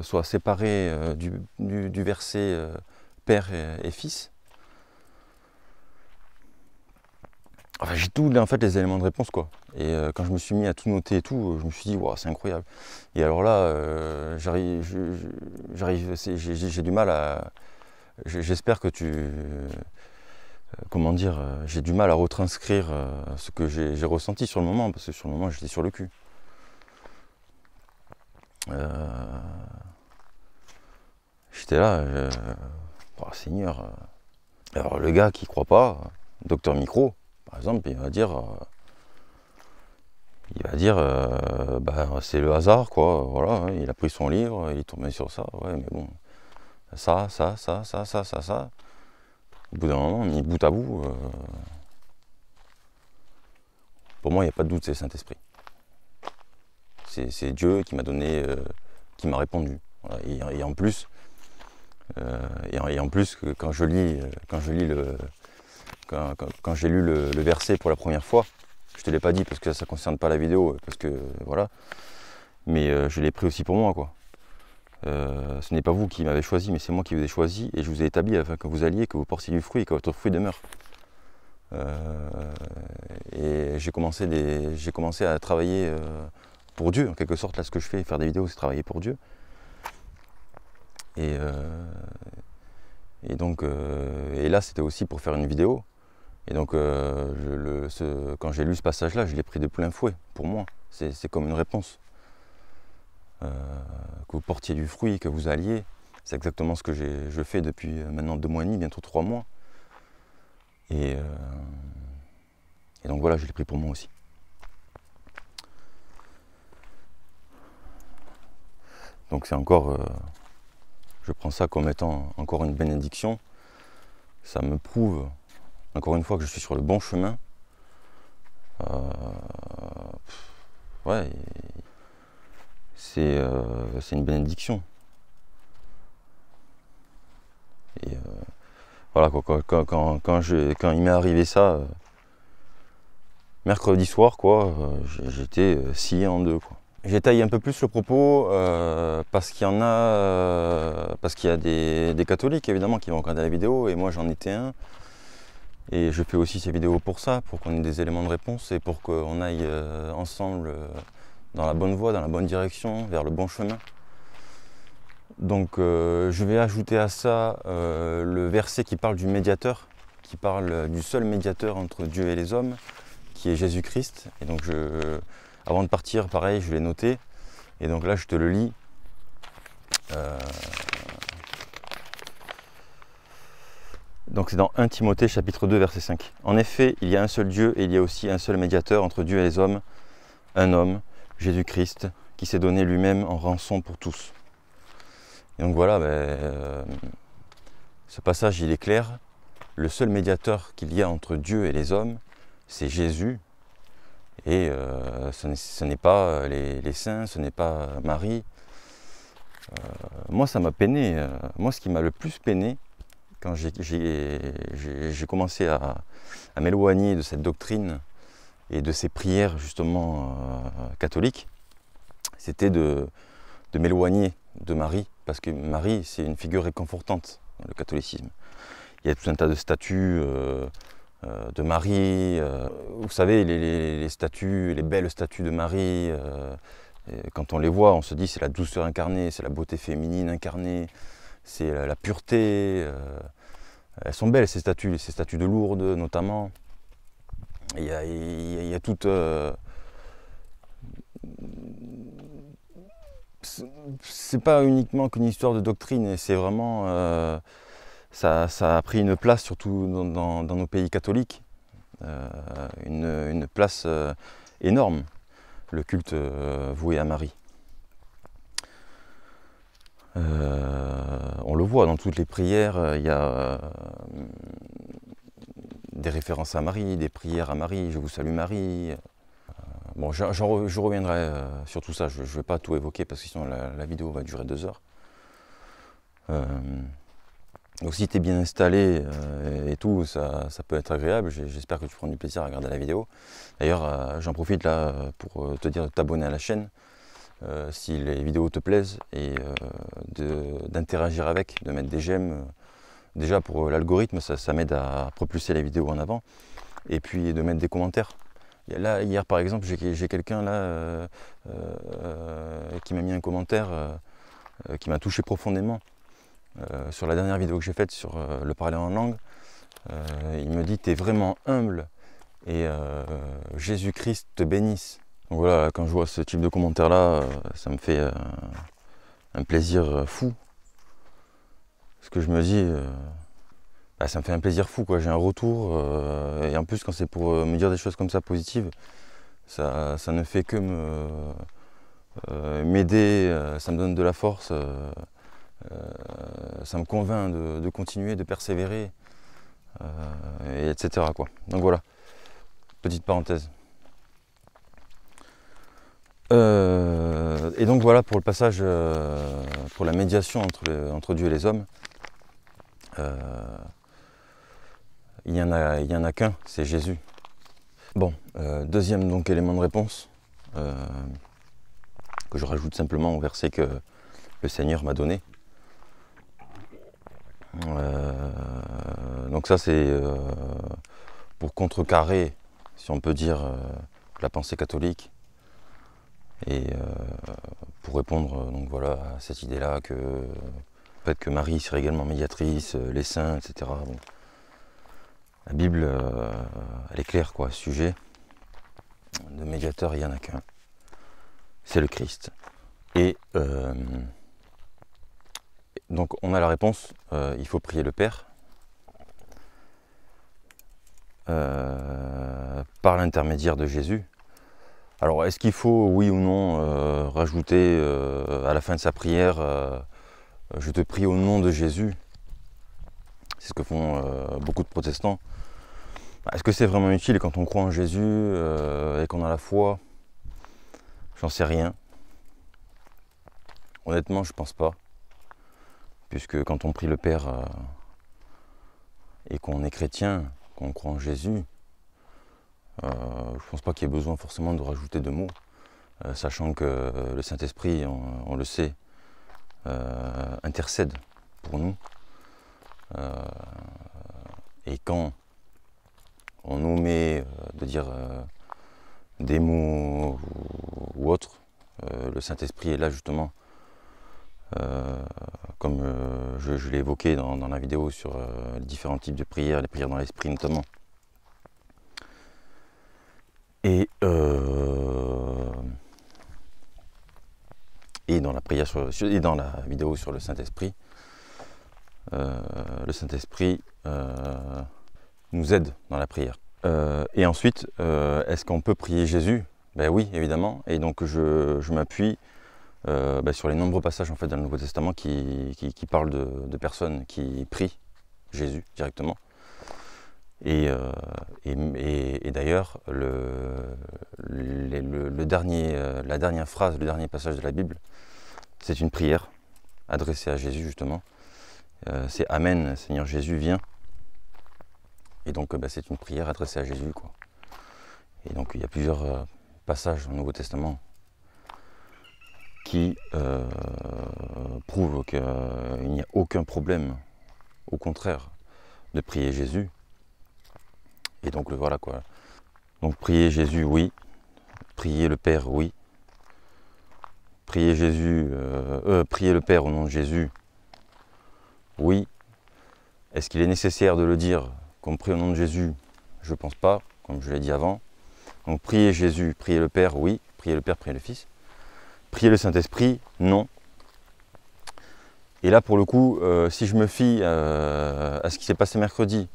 soit séparé du verset Père et Fils. Enfin, j'ai tout en fait les éléments de réponse quoi. Et quand je me suis mis à tout noter et tout, je me suis dit wow, c'est incroyable. Et alors là, j'ai du mal à. J'espère que comment dire, j'ai du mal à retranscrire ce que j'ai ressenti sur le moment, parce que sur le moment j'étais sur le cul. J'étais là, oh, Seigneur. Alors le gars qui croit pas, Docteur Micro, par exemple, il va dire bah, c'est le hasard, quoi, voilà, hein, il a pris son livre, il est tombé sur ça, ouais, mais bon, ça. Au bout d'un moment, mis bout à bout, pour moi, il n'y a pas de doute, c'est le Saint-Esprit. C'est Dieu qui m'a donné, qui m'a répondu. Voilà. Et en plus, quand j'ai lu le verset pour la première fois, je te l'ai pas dit parce que ça ne concerne pas la vidéo, parce que voilà, mais je l'ai pris aussi pour moi quoi. Ce n'est pas vous qui m'avez choisi, mais c'est moi qui vous ai choisi et je vous ai établi afin que vous alliez, que vous portiez du fruit et que votre fruit demeure. Et j'ai commencé à travailler pour Dieu, en quelque sorte. Là, ce que je fais, faire des vidéos, c'est travailler pour Dieu. Et donc, et là, c'était aussi pour faire une vidéo. Et donc, quand j'ai lu ce passage-là, je l'ai pris de plein fouet, pour moi. C'est comme une réponse. Que vous portiez du fruit, que vous alliez. C'est exactement ce que je fais depuis maintenant 2 mois et demi, bientôt 3 mois. Et donc voilà, je l'ai pris pour moi aussi. Donc c'est encore je prends ça comme étant encore une bénédiction. Ça me prouve, encore une fois, que je suis sur le bon chemin. Ouais, c'est une bénédiction. Et voilà, quoi, quand il m'est arrivé ça, mercredi soir, quoi, j'étais scié en deux, quoi. J'ai taillé un peu plus le propos parce qu'il y en a, parce qu'il y a des catholiques évidemment qui vont regarder la vidéo, et moi j'en étais un. Et je fais aussi ces vidéos pour ça, pour qu'on ait des éléments de réponse et pour qu'on aille ensemble dans la bonne voie, dans la bonne direction, vers le bon chemin. Donc je vais ajouter à ça le verset qui parle du médiateur, qui parle du seul médiateur entre Dieu et les hommes, qui est Jésus-Christ. Et donc avant de partir, pareil, je l'ai noté. Et donc là, je te le lis. Donc c'est dans 1 Timothée chapitre 2 verset 5. En effet, il y a un seul Dieu et il y a aussi un seul médiateur entre Dieu et les hommes, un homme, Jésus-Christ, qui s'est donné lui-même en rançon pour tous. Et donc voilà, ce passage il est clair. Le seul médiateur qu'il y a entre Dieu et les hommes, c'est Jésus. Et ce n'est pas les saints, ce n'est pas Marie. Moi ça m'a peiné. Moi ce qui m'a le plus peiné, quand j'ai commencé à m'éloigner de cette doctrine et de ces prières justement catholiques, c'était de m'éloigner de Marie, parce que Marie c'est une figure réconfortante dans le catholicisme. Il y a tout un tas de statues de Marie, vous savez les statues, les belles statues de Marie, quand on les voit on se dit c'est la douceur incarnée, c'est la beauté féminine incarnée, c'est la pureté. Elles sont belles ces statues de Lourdes notamment. Il y a toute... c'est pas uniquement qu'une histoire de doctrine, c'est vraiment... ça a pris une place surtout dans nos pays catholiques, une place énorme, le culte voué à Marie. On le voit dans toutes les prières, il y a des références à Marie, des prières à Marie, je vous salue Marie. Bon, je reviendrai sur tout ça, je ne vais pas tout évoquer parce que sinon la vidéo va durer 2 heures. Donc si tu es bien installé et tout, ça peut être agréable, j'espère que tu prends du plaisir à regarder la vidéo. D'ailleurs, j'en profite là pour te dire de t'abonner à la chaîne. Si les vidéos te plaisent et d'interagir avec, de mettre des j'aime. Déjà pour l'algorithme, ça m'aide à propulser les vidéos en avant. Et puis de mettre des commentaires. Là, hier par exemple, j'ai quelqu'un là qui m'a mis un commentaire qui m'a touché profondément sur la dernière vidéo que j'ai faite sur le parler en langue. Il me dit « T'es vraiment humble et Jésus-Christ te bénisse ». Donc voilà, quand je vois ce type de commentaire là, ça me fait un plaisir fou. Parce que je me dis, ça me fait un plaisir fou, quoi. J'ai un retour, et en plus quand c'est pour me dire des choses comme ça positives, ça ne fait que m'aider, ça me donne de la force, ça me convainc de continuer, de persévérer, et etc., quoi. Donc voilà, petite parenthèse. Et donc voilà pour le passage, pour la médiation entre Dieu et les hommes. Il n'y en a qu'un, c'est Jésus. Bon, deuxième donc élément de réponse, que je rajoute simplement au verset que le Seigneur m'a donné. Donc ça c'est pour contrecarrer, si on peut dire, la pensée catholique. Et pour répondre donc voilà, à cette idée-là que le fait que Marie serait également médiatrice, les saints, etc. Bon. La Bible, elle est claire quoi, à ce sujet. De médiateur, il n'y en a qu'un. C'est le Christ. Et donc on a la réponse, il faut prier le Père. Par l'intermédiaire de Jésus. Alors, est-ce qu'il faut, oui ou non, rajouter à la fin de sa prière je te prie au nom de Jésus. C'est ce que font beaucoup de protestants. Est-ce que c'est vraiment utile quand on croit en Jésus et qu'on a la foi? J'en sais rien. Honnêtement, je pense pas. Puisque quand on prie le Père et qu'on est chrétien, qu'on croit en Jésus, je pense pas qu'il y ait besoin forcément de rajouter de mots. Sachant que le Saint-Esprit, on le sait, intercède pour nous. Et quand on nous met de dire des mots ou autres, le Saint-Esprit est là justement, comme je l'ai évoqué dans la vidéo sur les différents types de prières, les prières dans l'Esprit notamment. Et dans la prière et dans la vidéo sur le Saint-Esprit, nous aide dans la prière. Et ensuite, est-ce qu'on peut prier Jésus? Ben oui, évidemment. Et donc je m'appuie sur les nombreux passages en fait, dans le Nouveau Testament qui parlent de personnes qui prient Jésus directement. Et d'ailleurs, la dernière phrase, le dernier passage de la Bible, c'est une prière adressée à Jésus justement. C'est Amen, Seigneur Jésus, viens. Et donc c'est une prière adressée à Jésus, quoi. Et donc il y a plusieurs passages dans le Nouveau Testament qui prouvent qu'il n'y a aucun problème, au contraire, de prier Jésus. Et donc voilà quoi. Donc prier Jésus, oui. Prier le Père, oui. Prier Jésus, prier le Père au nom de Jésus, oui. Est-ce qu'il est nécessaire de le dire qu'on prie au nom de Jésus? Je ne pense pas, comme je l'ai dit avant. Donc prier Jésus, prier le Père, oui. Prier le Père, prier le Fils. Prier le Saint-Esprit, non. Et là, pour le coup, si je me fie à ce qui s'est passé mercredi,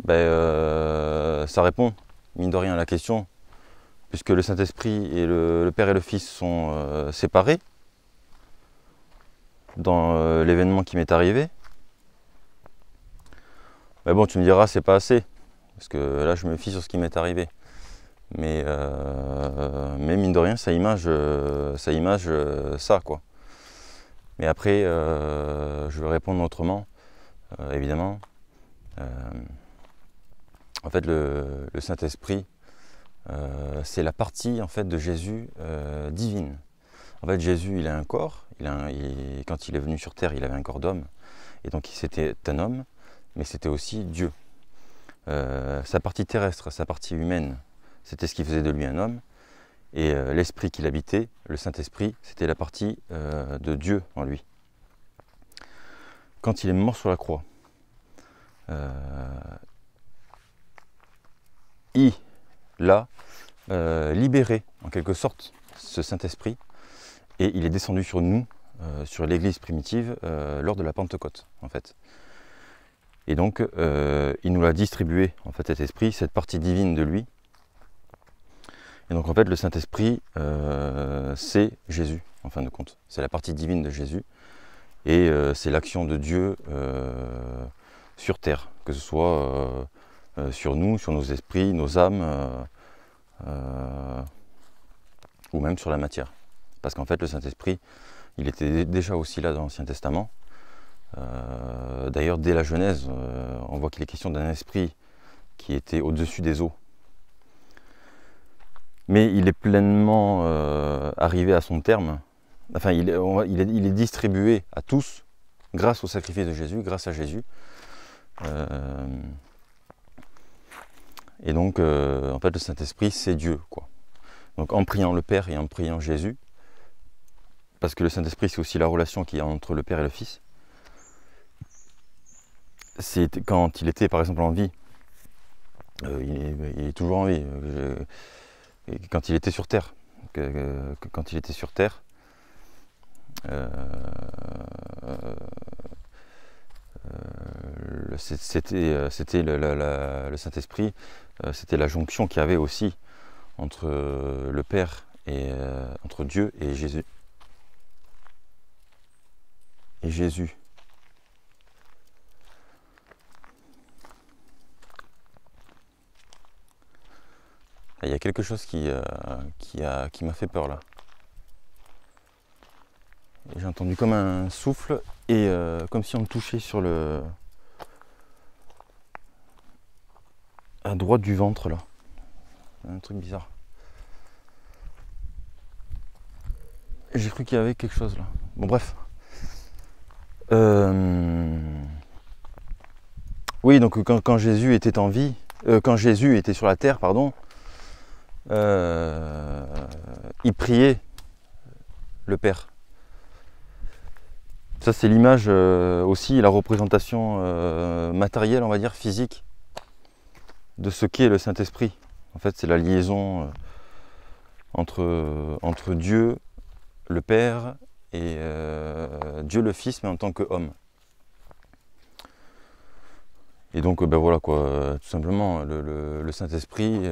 ça répond, mine de rien, à la question, puisque le Saint-Esprit et le Père et le Fils sont séparés dans l'événement qui m'est arrivé. Mais bon, tu me diras, c'est pas assez, parce que là, je me fie sur ce qui m'est arrivé. Mais mine de rien, ça image ça, quoi. Mais après, je vais répondre autrement, évidemment. En fait, le Saint-Esprit, c'est la partie en fait, de Jésus divine. En fait, Jésus, il a un corps. Quand il est venu sur terre, il avait un corps d'homme. Et donc, c'était un homme, mais c'était aussi Dieu. Sa partie terrestre, sa partie humaine, c'était ce qui faisait de lui un homme. Et l'esprit qu'il habitait, le Saint-Esprit, c'était la partie de Dieu en lui. Quand il est mort sur la croix, il l'a libéré, en quelque sorte, ce Saint-Esprit, et il est descendu sur nous, sur l'Église primitive, lors de la Pentecôte, en fait. Et donc, il nous l'a distribué, en fait, cet esprit, cette partie divine de lui. Et donc, en fait, le Saint-Esprit, c'est Jésus, en fin de compte. C'est la partie divine de Jésus. Et c'est l'action de Dieu sur terre, que ce soit sur nous, sur nos esprits, nos âmes, ou même sur la matière. Parce qu'en fait, le Saint-Esprit, il était déjà aussi là dans l'Ancien Testament. D'ailleurs, dès la Genèse, on voit qu'il est question d'un esprit qui était au-dessus des eaux. Mais il est pleinement arrivé à son terme. Enfin, il est distribué à tous grâce au sacrifice de Jésus, grâce à Jésus. Et donc, en fait, le Saint-Esprit, c'est Dieu, quoi. Donc, en priant le Père et en priant Jésus, parce que le Saint-Esprit, c'est aussi la relation qu'il y a entre le Père et le Fils. C'est quand il était, par exemple, en vie, il est toujours en vie, quand il était sur Terre. Quand il était sur Terre, c'était le Saint-Esprit, c'était la jonction qu'il y avait aussi entre le Père et entre Dieu et Jésus. et Jésus. Il y a quelque chose qui m'a fait peur là. J'ai entendu comme un souffle et comme si on me touchait sur le... à droite du ventre là. Un truc bizarre. J'ai cru qu'il y avait quelque chose là. Bon bref. Oui, donc quand Jésus était en vie, quand Jésus était sur la terre, pardon, il priait le Père. Ça c'est l'image aussi, la représentation matérielle, on va dire, physique, de ce qu'est le Saint-Esprit. En fait, c'est la liaison entre Dieu, le Père, et Dieu le Fils, mais en tant qu'homme. Et donc, ben voilà quoi, tout simplement, le Saint-Esprit,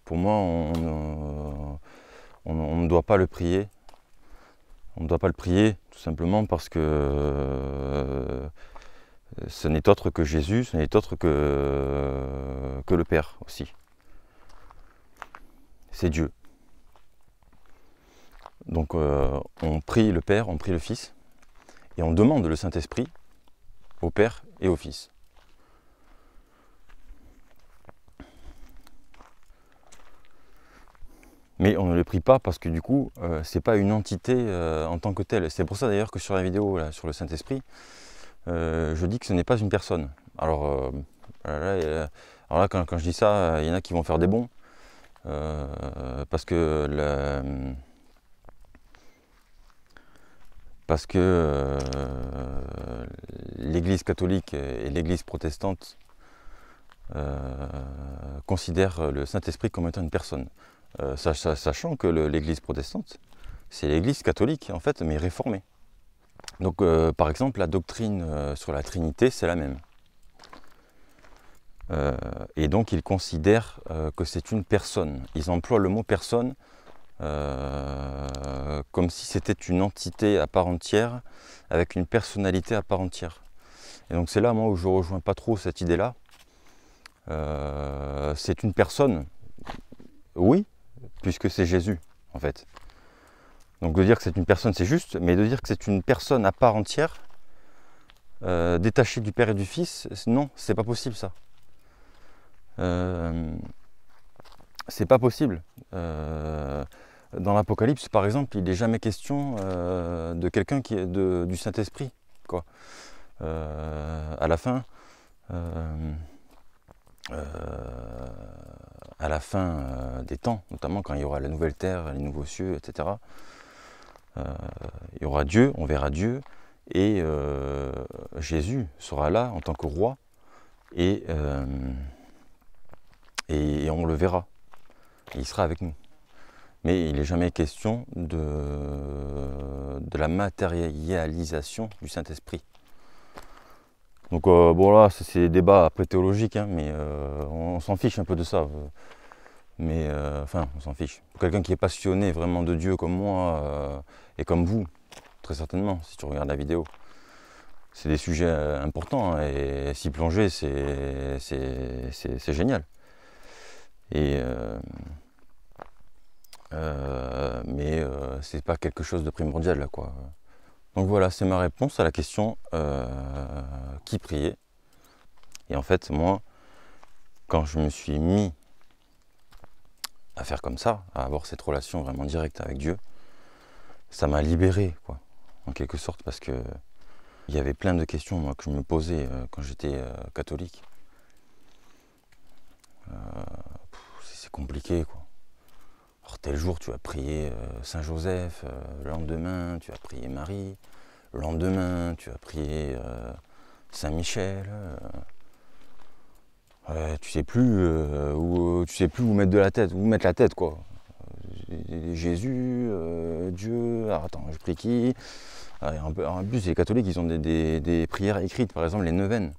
pour moi, on ne doit pas le prier. On ne doit pas le prier, tout simplement parce que ce n'est autre que Jésus, ce n'est autre que le Père aussi. C'est Dieu. Donc on prie le Père, on prie le Fils, et on demande le Saint-Esprit au Père et au Fils. Mais on ne le prie pas parce que du coup, c'est pas une entité en tant que telle. C'est pour ça d'ailleurs que sur la vidéo là, sur le Saint-Esprit, je dis que ce n'est pas une personne. Alors là, quand je dis ça, il y en a qui vont faire des bons. Parce que l'Église catholique et l'Église protestante considèrent le Saint-Esprit comme étant une personne. Sachant que l'Église protestante, c'est l'Église catholique en fait, mais réformée. Donc par exemple, la doctrine sur la Trinité, c'est la même. Et donc ils considèrent que c'est une personne. Ils emploient le mot personne comme si c'était une entité à part entière, avec une personnalité à part entière. Et donc c'est là, moi, où je ne rejoins pas trop cette idée-là. C'est une personne, oui, puisque c'est Jésus, en fait. Donc de dire que c'est une personne, c'est juste, mais de dire que c'est une personne à part entière, détachée du Père et du Fils, non, c'est pas possible ça. C'est pas possible. Dans l'Apocalypse, par exemple, il n'est jamais question de quelqu'un qui est du Saint-Esprit, quoi. À la fin, des temps, notamment quand il y aura la nouvelle terre, les nouveaux cieux, etc. Il y aura Dieu, on verra Dieu, et Jésus sera là en tant que roi, et on le verra. Et il sera avec nous. Mais il n'est jamais question de la matérialisation du Saint-Esprit. Donc bon là, c'est des débats après théologiques, hein, mais on s'en fiche un peu de ça. Mais enfin, on s'en fiche. Pour quelqu'un qui est passionné vraiment de Dieu comme moi et comme vous, très certainement, si tu regardes la vidéo, c'est des sujets importants, hein, et s'y plonger, c'est génial. Et mais c'est pas quelque chose de primordial là, quoi. Donc voilà, c'est ma réponse à la question qui priait. Et en fait, moi, quand je me suis mis à faire comme ça, à avoir cette relation vraiment directe avec Dieu, ça m'a libéré, quoi, en quelque sorte, parce que il y avait plein de questions, moi, que je me posais quand j'étais catholique. C'est compliqué, quoi. Alors, tel jour, tu vas prier Saint Joseph, le lendemain, tu vas prier Marie, le lendemain, tu vas prier Saint Michel. Tu sais plus où mettre de la tête, où mettre la tête, quoi. Jésus, Dieu, alors attends, je prie qui? En plus, les catholiques, ils ont des prières écrites, par exemple les neuvaines.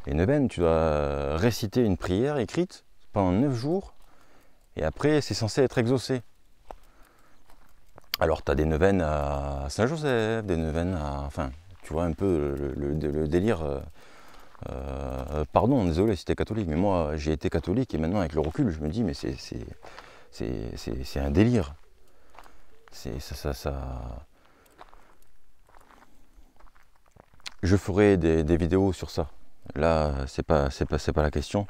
Les neuvaines, tu dois réciter une prière écrite pendant 9 jours, et après, c'est censé être exaucé. Alors tu as des neuvaines à Saint-Joseph, des neuvaines à... Enfin, tu vois un peu le délire. Pardon, désolé si tu es catholique, mais moi j'ai été catholique et maintenant avec le recul, je me dis mais c'est un délire. Ça. Je ferai des vidéos sur ça. Là, c'est pas la question.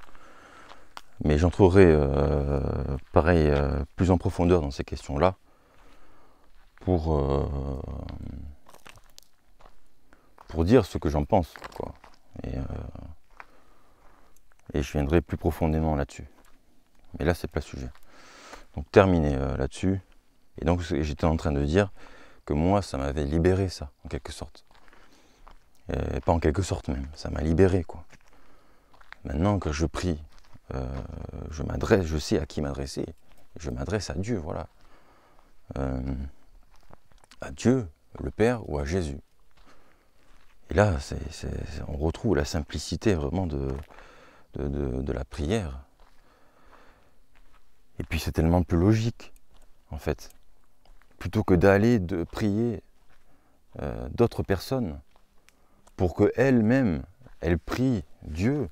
Mais j'entrerai pareil plus en profondeur dans ces questions-là pour dire ce que j'en pense, quoi. Et je viendrai plus profondément là-dessus. Mais là, c'est pas le sujet. Donc terminé là-dessus. Et donc j'étais en train de dire que moi, ça m'avait libéré, ça, en quelque sorte. Pas en quelque sorte même, ça m'a libéré, quoi. Maintenant que je prie, je sais à qui m'adresser. Je m'adresse à Dieu, voilà. À Dieu, le Père, ou à Jésus. Et là, on retrouve la simplicité vraiment de la prière. Et puis c'est tellement plus logique, en fait. Plutôt que d'aller de prier d'autres personnes pour qu'elles-mêmes, elles prient Dieu.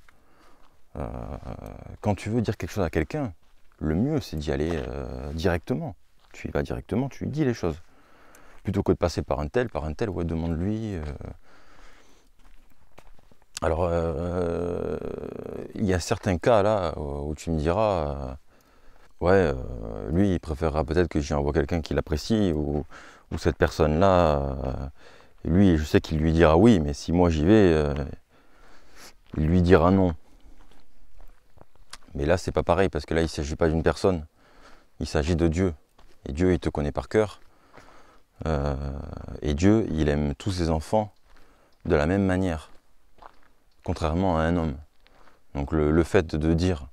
Quand tu veux dire quelque chose à quelqu'un, le mieux c'est d'y aller directement. Tu y vas directement, tu lui dis les choses. Plutôt que de passer par un tel, ouais, demande-lui. Alors, il y a certains cas là où tu me diras, ouais, lui il préférera peut-être que j'y envoie quelqu'un qui l'apprécie, ou cette personne-là, lui je sais qu'il lui dira oui, mais si moi j'y vais, il lui dira non. Mais là c'est pas pareil, parce que là il ne s'agit pas d'une personne, il s'agit de Dieu. Et Dieu il te connaît par cœur. Et Dieu il aime tous ses enfants de la même manière, contrairement à un homme. Donc le fait de dire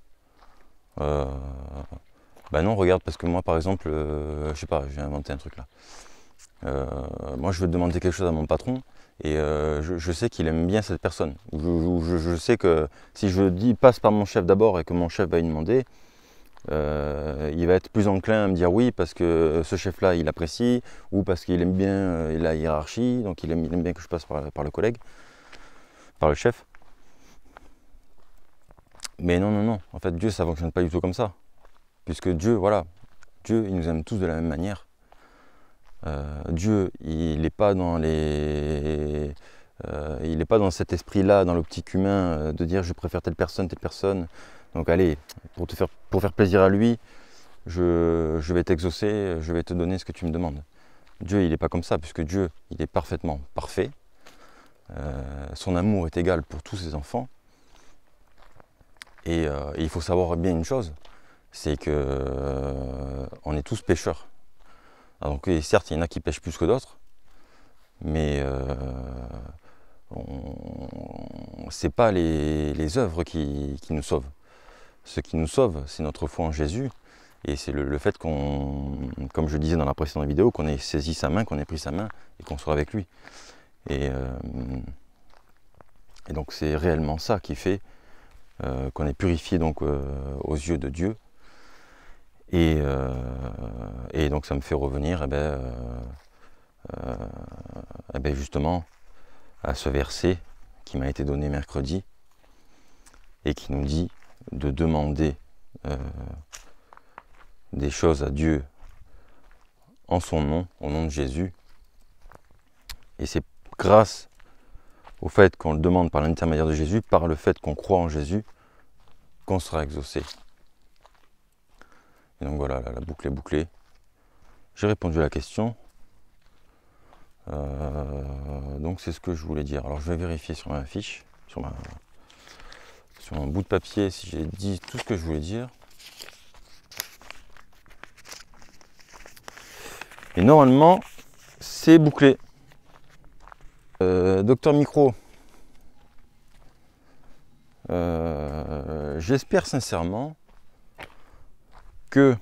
bah non, regarde, parce que moi par exemple, je sais pas, j'ai inventé un truc là. Moi je veux demander quelque chose à mon patron, et je sais qu'il aime bien cette personne. Je sais que si je dis passe par mon chef d'abord et que mon chef va lui demander, il va être plus enclin à me dire oui parce que ce chef là il apprécie, ou parce qu'il aime bien la hiérarchie, donc il aime bien que je passe par le collègue, par le chef. Mais non, en fait Dieu ça fonctionne pas du tout comme ça. Puisque Dieu, voilà, Dieu il nous aime tous de la même manière. Dieu il n'est pas dans il n'est pas dans cet esprit-là, dans l'optique humain, de dire je préfère telle personne. Donc allez, pour faire plaisir à lui, je vais t'exaucer, je vais te donner ce que tu me demandes. Dieu il n'est pas comme ça, puisque Dieu il est parfaitement parfait. Son amour est égal pour tous ses enfants. Et il faut savoir bien une chose, c'est que on est tous pécheurs. Alors, donc certes, il y en a qui pêchent plus que d'autres, mais c'est pas les œuvres qui nous sauvent. Ce qui nous sauve, c'est notre foi en Jésus, et c'est le fait qu'on, comme je disais dans la précédente vidéo, qu'on ait saisi sa main, qu'on ait pris sa main, et qu'on soit avec lui. Et donc c'est réellement ça qui fait qu'on est purifié donc aux yeux de Dieu. Et donc ça me fait revenir justement à ce verset qui m'a été donné mercredi et qui nous dit de demander des choses à Dieu en son nom, au nom de Jésus. Et c'est grâce au fait qu'on le demande par l'intermédiaire de Jésus, par le fait qu'on croit en Jésus, qu'on sera exaucé. Et donc voilà, la boucle est bouclée. J'ai répondu à la question. Donc c'est ce que je voulais dire. Alors je vais vérifier sur ma fiche, sur mon bout de papier, si j'ai dit tout ce que je voulais dire. Et normalement, c'est bouclé. Docteur Micro, j'espère sincèrement que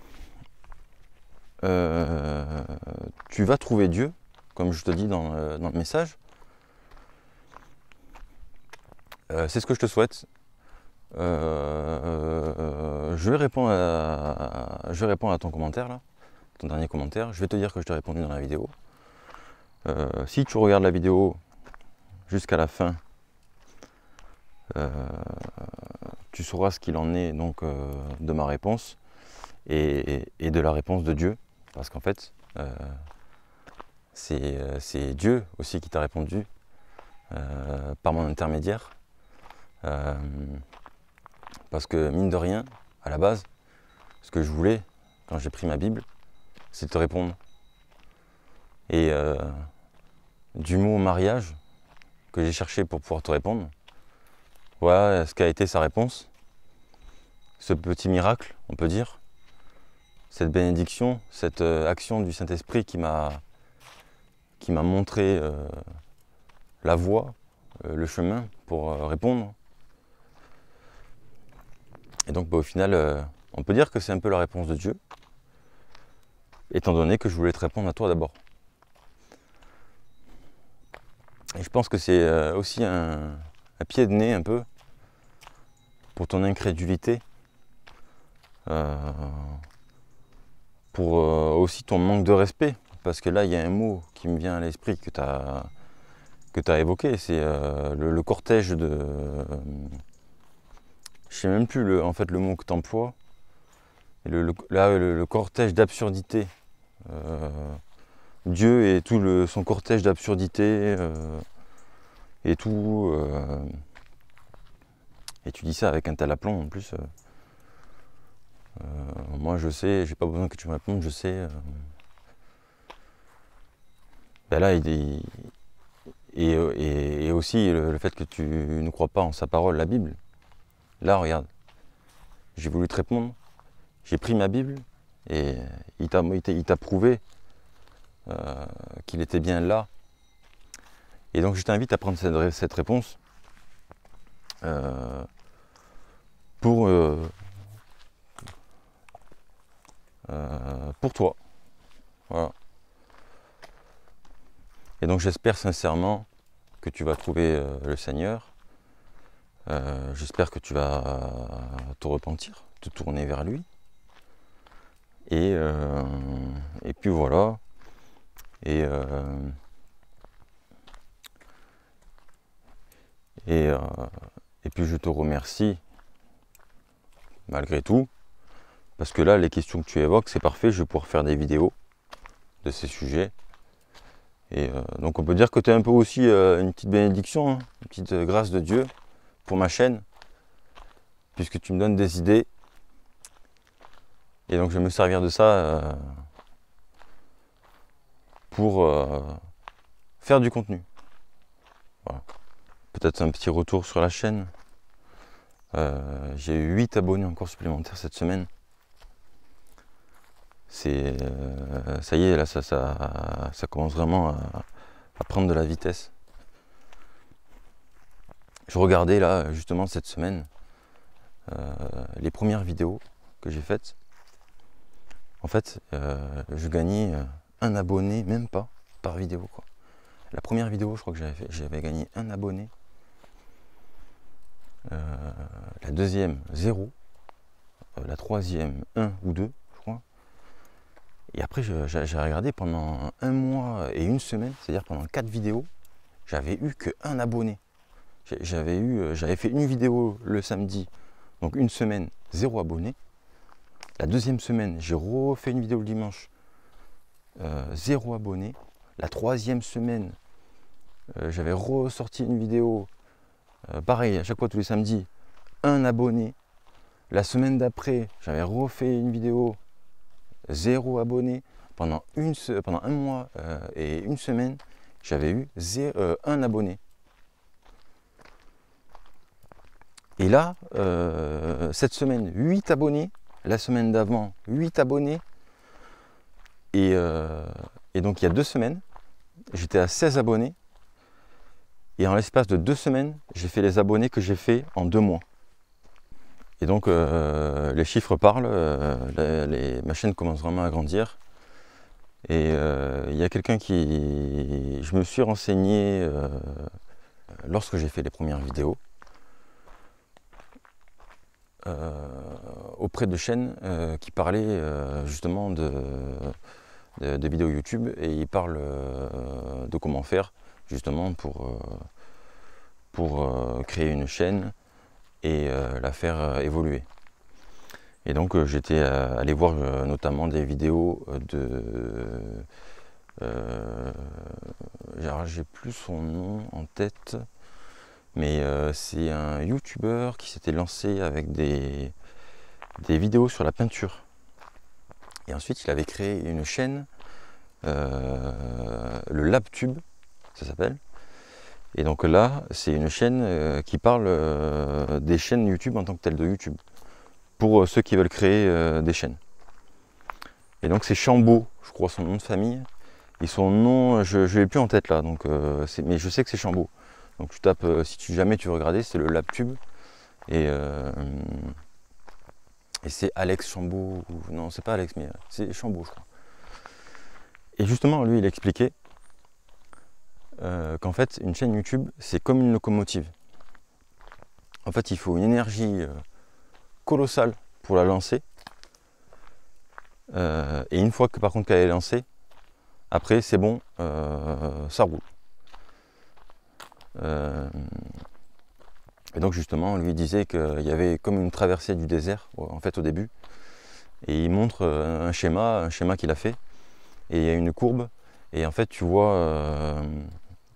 tu vas trouver Dieu, comme je te dis dans le message. C'est ce que je te souhaite. Je vais répondre à ton commentaire là. ton dernier commentaire. Je vais te dire que je t'ai répondu dans la vidéo. Si tu regardes la vidéo jusqu'à la fin, tu sauras ce qu'il en est donc de ma réponse et de la réponse de Dieu. Parce qu'en fait, c'est Dieu aussi qui t'a répondu par mon intermédiaire. Parce que mine de rien, à la base, ce que je voulais quand j'ai pris ma Bible, c'est de te répondre. Et du mot mariage que j'ai cherché pour pouvoir te répondre, voilà ce qu'a été sa réponse. Ce petit miracle, on peut dire, cette bénédiction, cette action du Saint-Esprit qui m'a montré la voie, le chemin pour répondre. Et donc au final, on peut dire que c'est un peu la réponse de Dieu, étant donné que je voulais te répondre à toi d'abord. Et je pense que c'est aussi un pied de nez un peu pour ton incrédulité, pour aussi ton manque de respect, parce que là il y a un mot qui me vient à l'esprit que tu as évoqué, c'est le cortège de... je sais même plus en fait le mot que tu emploies, le cortège d'absurdité. Dieu et tout son cortège d'absurdité et tout. Et tu dis ça avec un tel aplomb en plus. Moi je sais, j'ai pas besoin que tu me répondes, je sais. Ben là, et aussi le fait que tu ne crois pas en sa parole, la Bible. Là, regarde, j'ai voulu te répondre, j'ai pris ma Bible et il t'a prouvé qu'il était bien là. Et donc je t'invite à prendre cette réponse pour toi. Voilà. Et donc j'espère sincèrement que tu vas trouver le Seigneur. J'espère que tu vas te repentir, te tourner vers lui. Et puis voilà. Et puis je te remercie malgré tout, parce que là les questions que tu évoques, c'est parfait, je vais pouvoir faire des vidéos de ces sujets. Et donc on peut dire que tu es un peu aussi une petite bénédiction, hein, une petite grâce de Dieu pour ma chaîne, puisque tu me donnes des idées. Et donc je vais me servir de ça pour faire du contenu. Voilà. Peut-être un petit retour sur la chaîne. J'ai eu 8 abonnés encore supplémentaires cette semaine. C'est ça y est, là ça commence vraiment à prendre de la vitesse. Je regardais là justement cette semaine les premières vidéos que j'ai faites. En fait, je gagnais un abonné, même pas, par vidéo, quoi. La première vidéo, je crois que j'avais gagné un abonné. La deuxième, 0. La troisième, 1 ou 2, je crois. Et après, j'ai regardé pendant un mois et une semaine, c'est-à-dire pendant 4 vidéos, j'avais eu que un abonné. J'avais fait une vidéo le samedi, donc une semaine, 0 abonné. La deuxième semaine, j'ai refait une vidéo le dimanche, 0 abonné. La troisième semaine, j'avais ressorti une vidéo, pareil, à chaque fois tous les samedis, 1 abonné. La semaine d'après, j'avais refait une vidéo, 0 abonné. Pendant un mois et une semaine, j'avais eu 1 abonné. Et là, cette semaine, 8 abonnés. La semaine d'avant, 8 abonnés. Et donc il y a 2 semaines, j'étais à 16 abonnés. Et en l'espace de 2 semaines, j'ai fait les abonnés que j'ai fait en 2 mois. Et donc les chiffres parlent, ma chaîne commence vraiment à grandir. Et il y a quelqu'un je me suis renseigné lorsque j'ai fait les premières vidéos. auprès de chaînes qui parlaient justement de vidéos YouTube, et il parle de comment faire justement pour créer une chaîne et la faire évoluer. Et donc j'étais allé voir notamment des vidéos j'ai plus son nom en tête, mais c'est un YouTuber qui s'était lancé avec des vidéos sur la peinture. Et ensuite il avait créé une chaîne, le LabTube, ça s'appelle. Et donc là, c'est une chaîne qui parle des chaînes YouTube en tant que telles, de YouTube, pour ceux qui veulent créer des chaînes. Et donc c'est Chambaud, je crois, son nom de famille. Et son nom, je ne l'ai plus en tête là, donc, mais je sais que c'est Chambaud. Donc tu tapes, si jamais tu veux regarder, c'est le LabTube. Et c'est Alex Chambaud, non c'est pas Alex, mais c'est Chambaud je crois. Et justement, lui il expliquait qu'en fait une chaîne YouTube c'est comme une locomotive. En fait il faut une énergie colossale pour la lancer. Et une fois que par contre qu'elle est lancée, après c'est bon, ça roule. Et donc justement, lui disait qu'il y avait comme une traversée du désert en fait au début, et il montre un schéma qu'il a fait, et il y a une courbe, et en fait tu vois,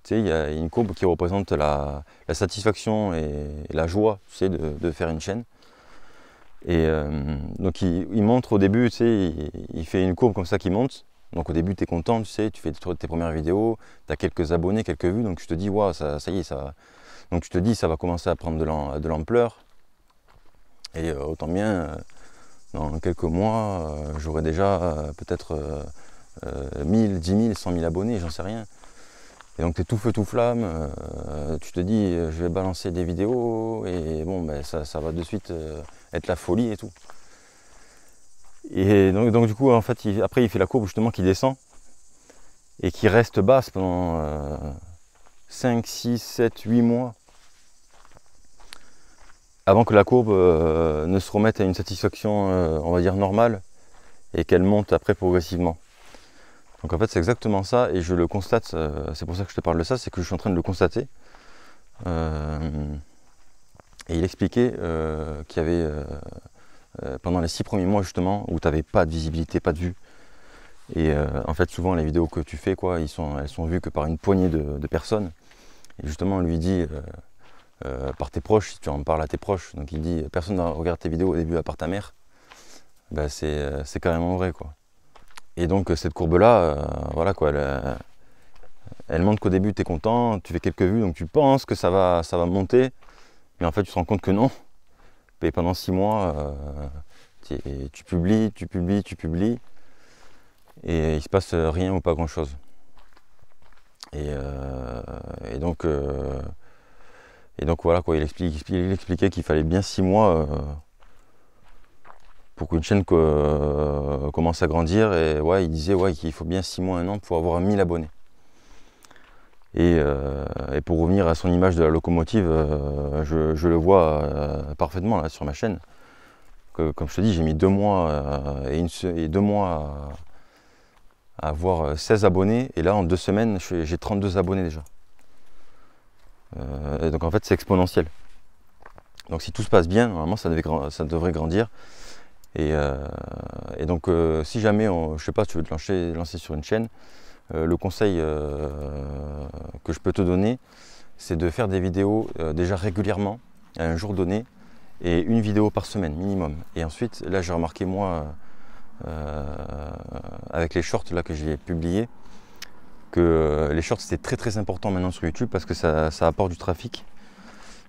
tu sais, il y a une courbe qui représente la satisfaction et la joie, tu sais, de faire une chaîne. Et donc il montre au début, tu sais, il fait une courbe comme ça qui monte. Donc au début tu es content, tu sais, tu fais tes premières vidéos, tu as quelques abonnés, quelques vues, donc tu te dis waouh, ça y est, ça va. Donc tu te dis ça va commencer à prendre de l'ampleur. Et autant bien, dans quelques mois, j'aurai déjà peut-être 1000, 10 000, 100 000 abonnés, j'en sais rien. Et donc tu es tout feu tout flamme, tu te dis je vais balancer des vidéos, et bon ben ça va de suite être la folie et tout. Et donc du coup en fait après il fait la courbe justement qui descend et qui reste basse pendant 5, 6, 7, 8 mois avant que la courbe ne se remette à une satisfaction on va dire normale, et qu'elle monte après progressivement. Donc en fait c'est exactement ça, et je le constate, c'est pour ça que je te parle de ça, c'est que je suis en train de le constater. Et il expliquait qu'il y avait pendant les 6 premiers mois justement où tu n'avais pas de visibilité, pas de vue. Et en fait souvent les vidéos que tu fais elles sont vues que par une poignée de personnes. Et justement on lui dit par tes proches, si tu en parles à tes proches, donc il dit personne ne regarde tes vidéos au début à part ta mère, ben, c'est carrément vrai quoi. Et donc cette courbe là, voilà quoi, elle montre qu'au début tu es content, tu fais quelques vues, donc tu penses que ça va monter, mais en fait tu te rends compte que non. Et pendant 6 mois, tu publies, et il se passe rien ou pas grand chose. Et donc voilà quoi, il expliquait qu'il fallait bien 6 mois pour qu'une chaîne commence à grandir, et ouais, il disait ouais, qu'il faut bien 6 mois, 1 an pour avoir 1000 abonnés. Et pour revenir à son image de la locomotive, je le vois parfaitement là sur ma chaîne. Comme je te dis, j'ai mis 2 mois et 2 mois à avoir 16 abonnés, et là en 2 semaines j'ai 32 abonnés déjà. Et donc en fait c'est exponentiel. Donc si tout se passe bien, normalement ça devrait grandir. Et donc si jamais, je sais pas, tu veux te lancer sur une chaîne, le conseil que je peux te donner, c'est de faire des vidéos déjà régulièrement, à un jour donné, et une vidéo par semaine minimum. Et ensuite, là j'ai remarqué moi, avec les shorts là que j'ai publiés, que les shorts c'était très très important maintenant sur YouTube, parce que ça apporte du trafic.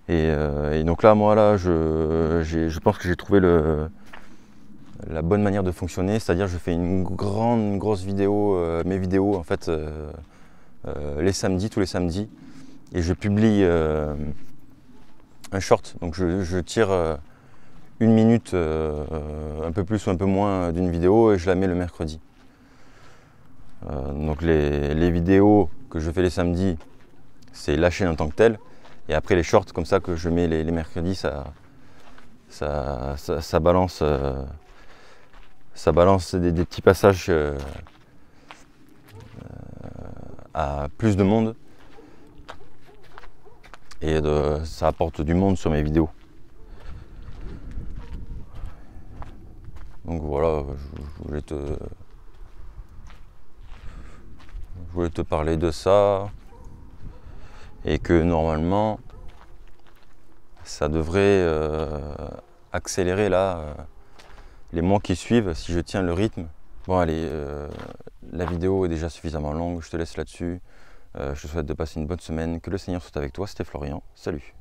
Et donc là, moi là, je pense que j'ai trouvé la bonne manière de fonctionner, c'est-à-dire je fais une grosse vidéo, mes vidéos en fait les samedis, tous les samedis, et je publie un short, donc je tire 1 minute, un peu plus ou un peu moins d'une vidéo, et je la mets le mercredi. Donc les vidéos que je fais les samedis, c'est la chaîne en tant que telle, et après les shorts comme ça que je mets les mercredis, ça ça balance, des petits passages à plus de monde. Et ça apporte du monde sur mes vidéos. Donc voilà, je voulais te parler de ça. Et que normalement, ça devrait accélérer là, les mois qui suivent, si je tiens le rythme. Bon allez, la vidéo est déjà suffisamment longue, je te laisse là-dessus. Je te souhaite de passer une bonne semaine, que le Seigneur soit avec toi, c'était Florian, salut.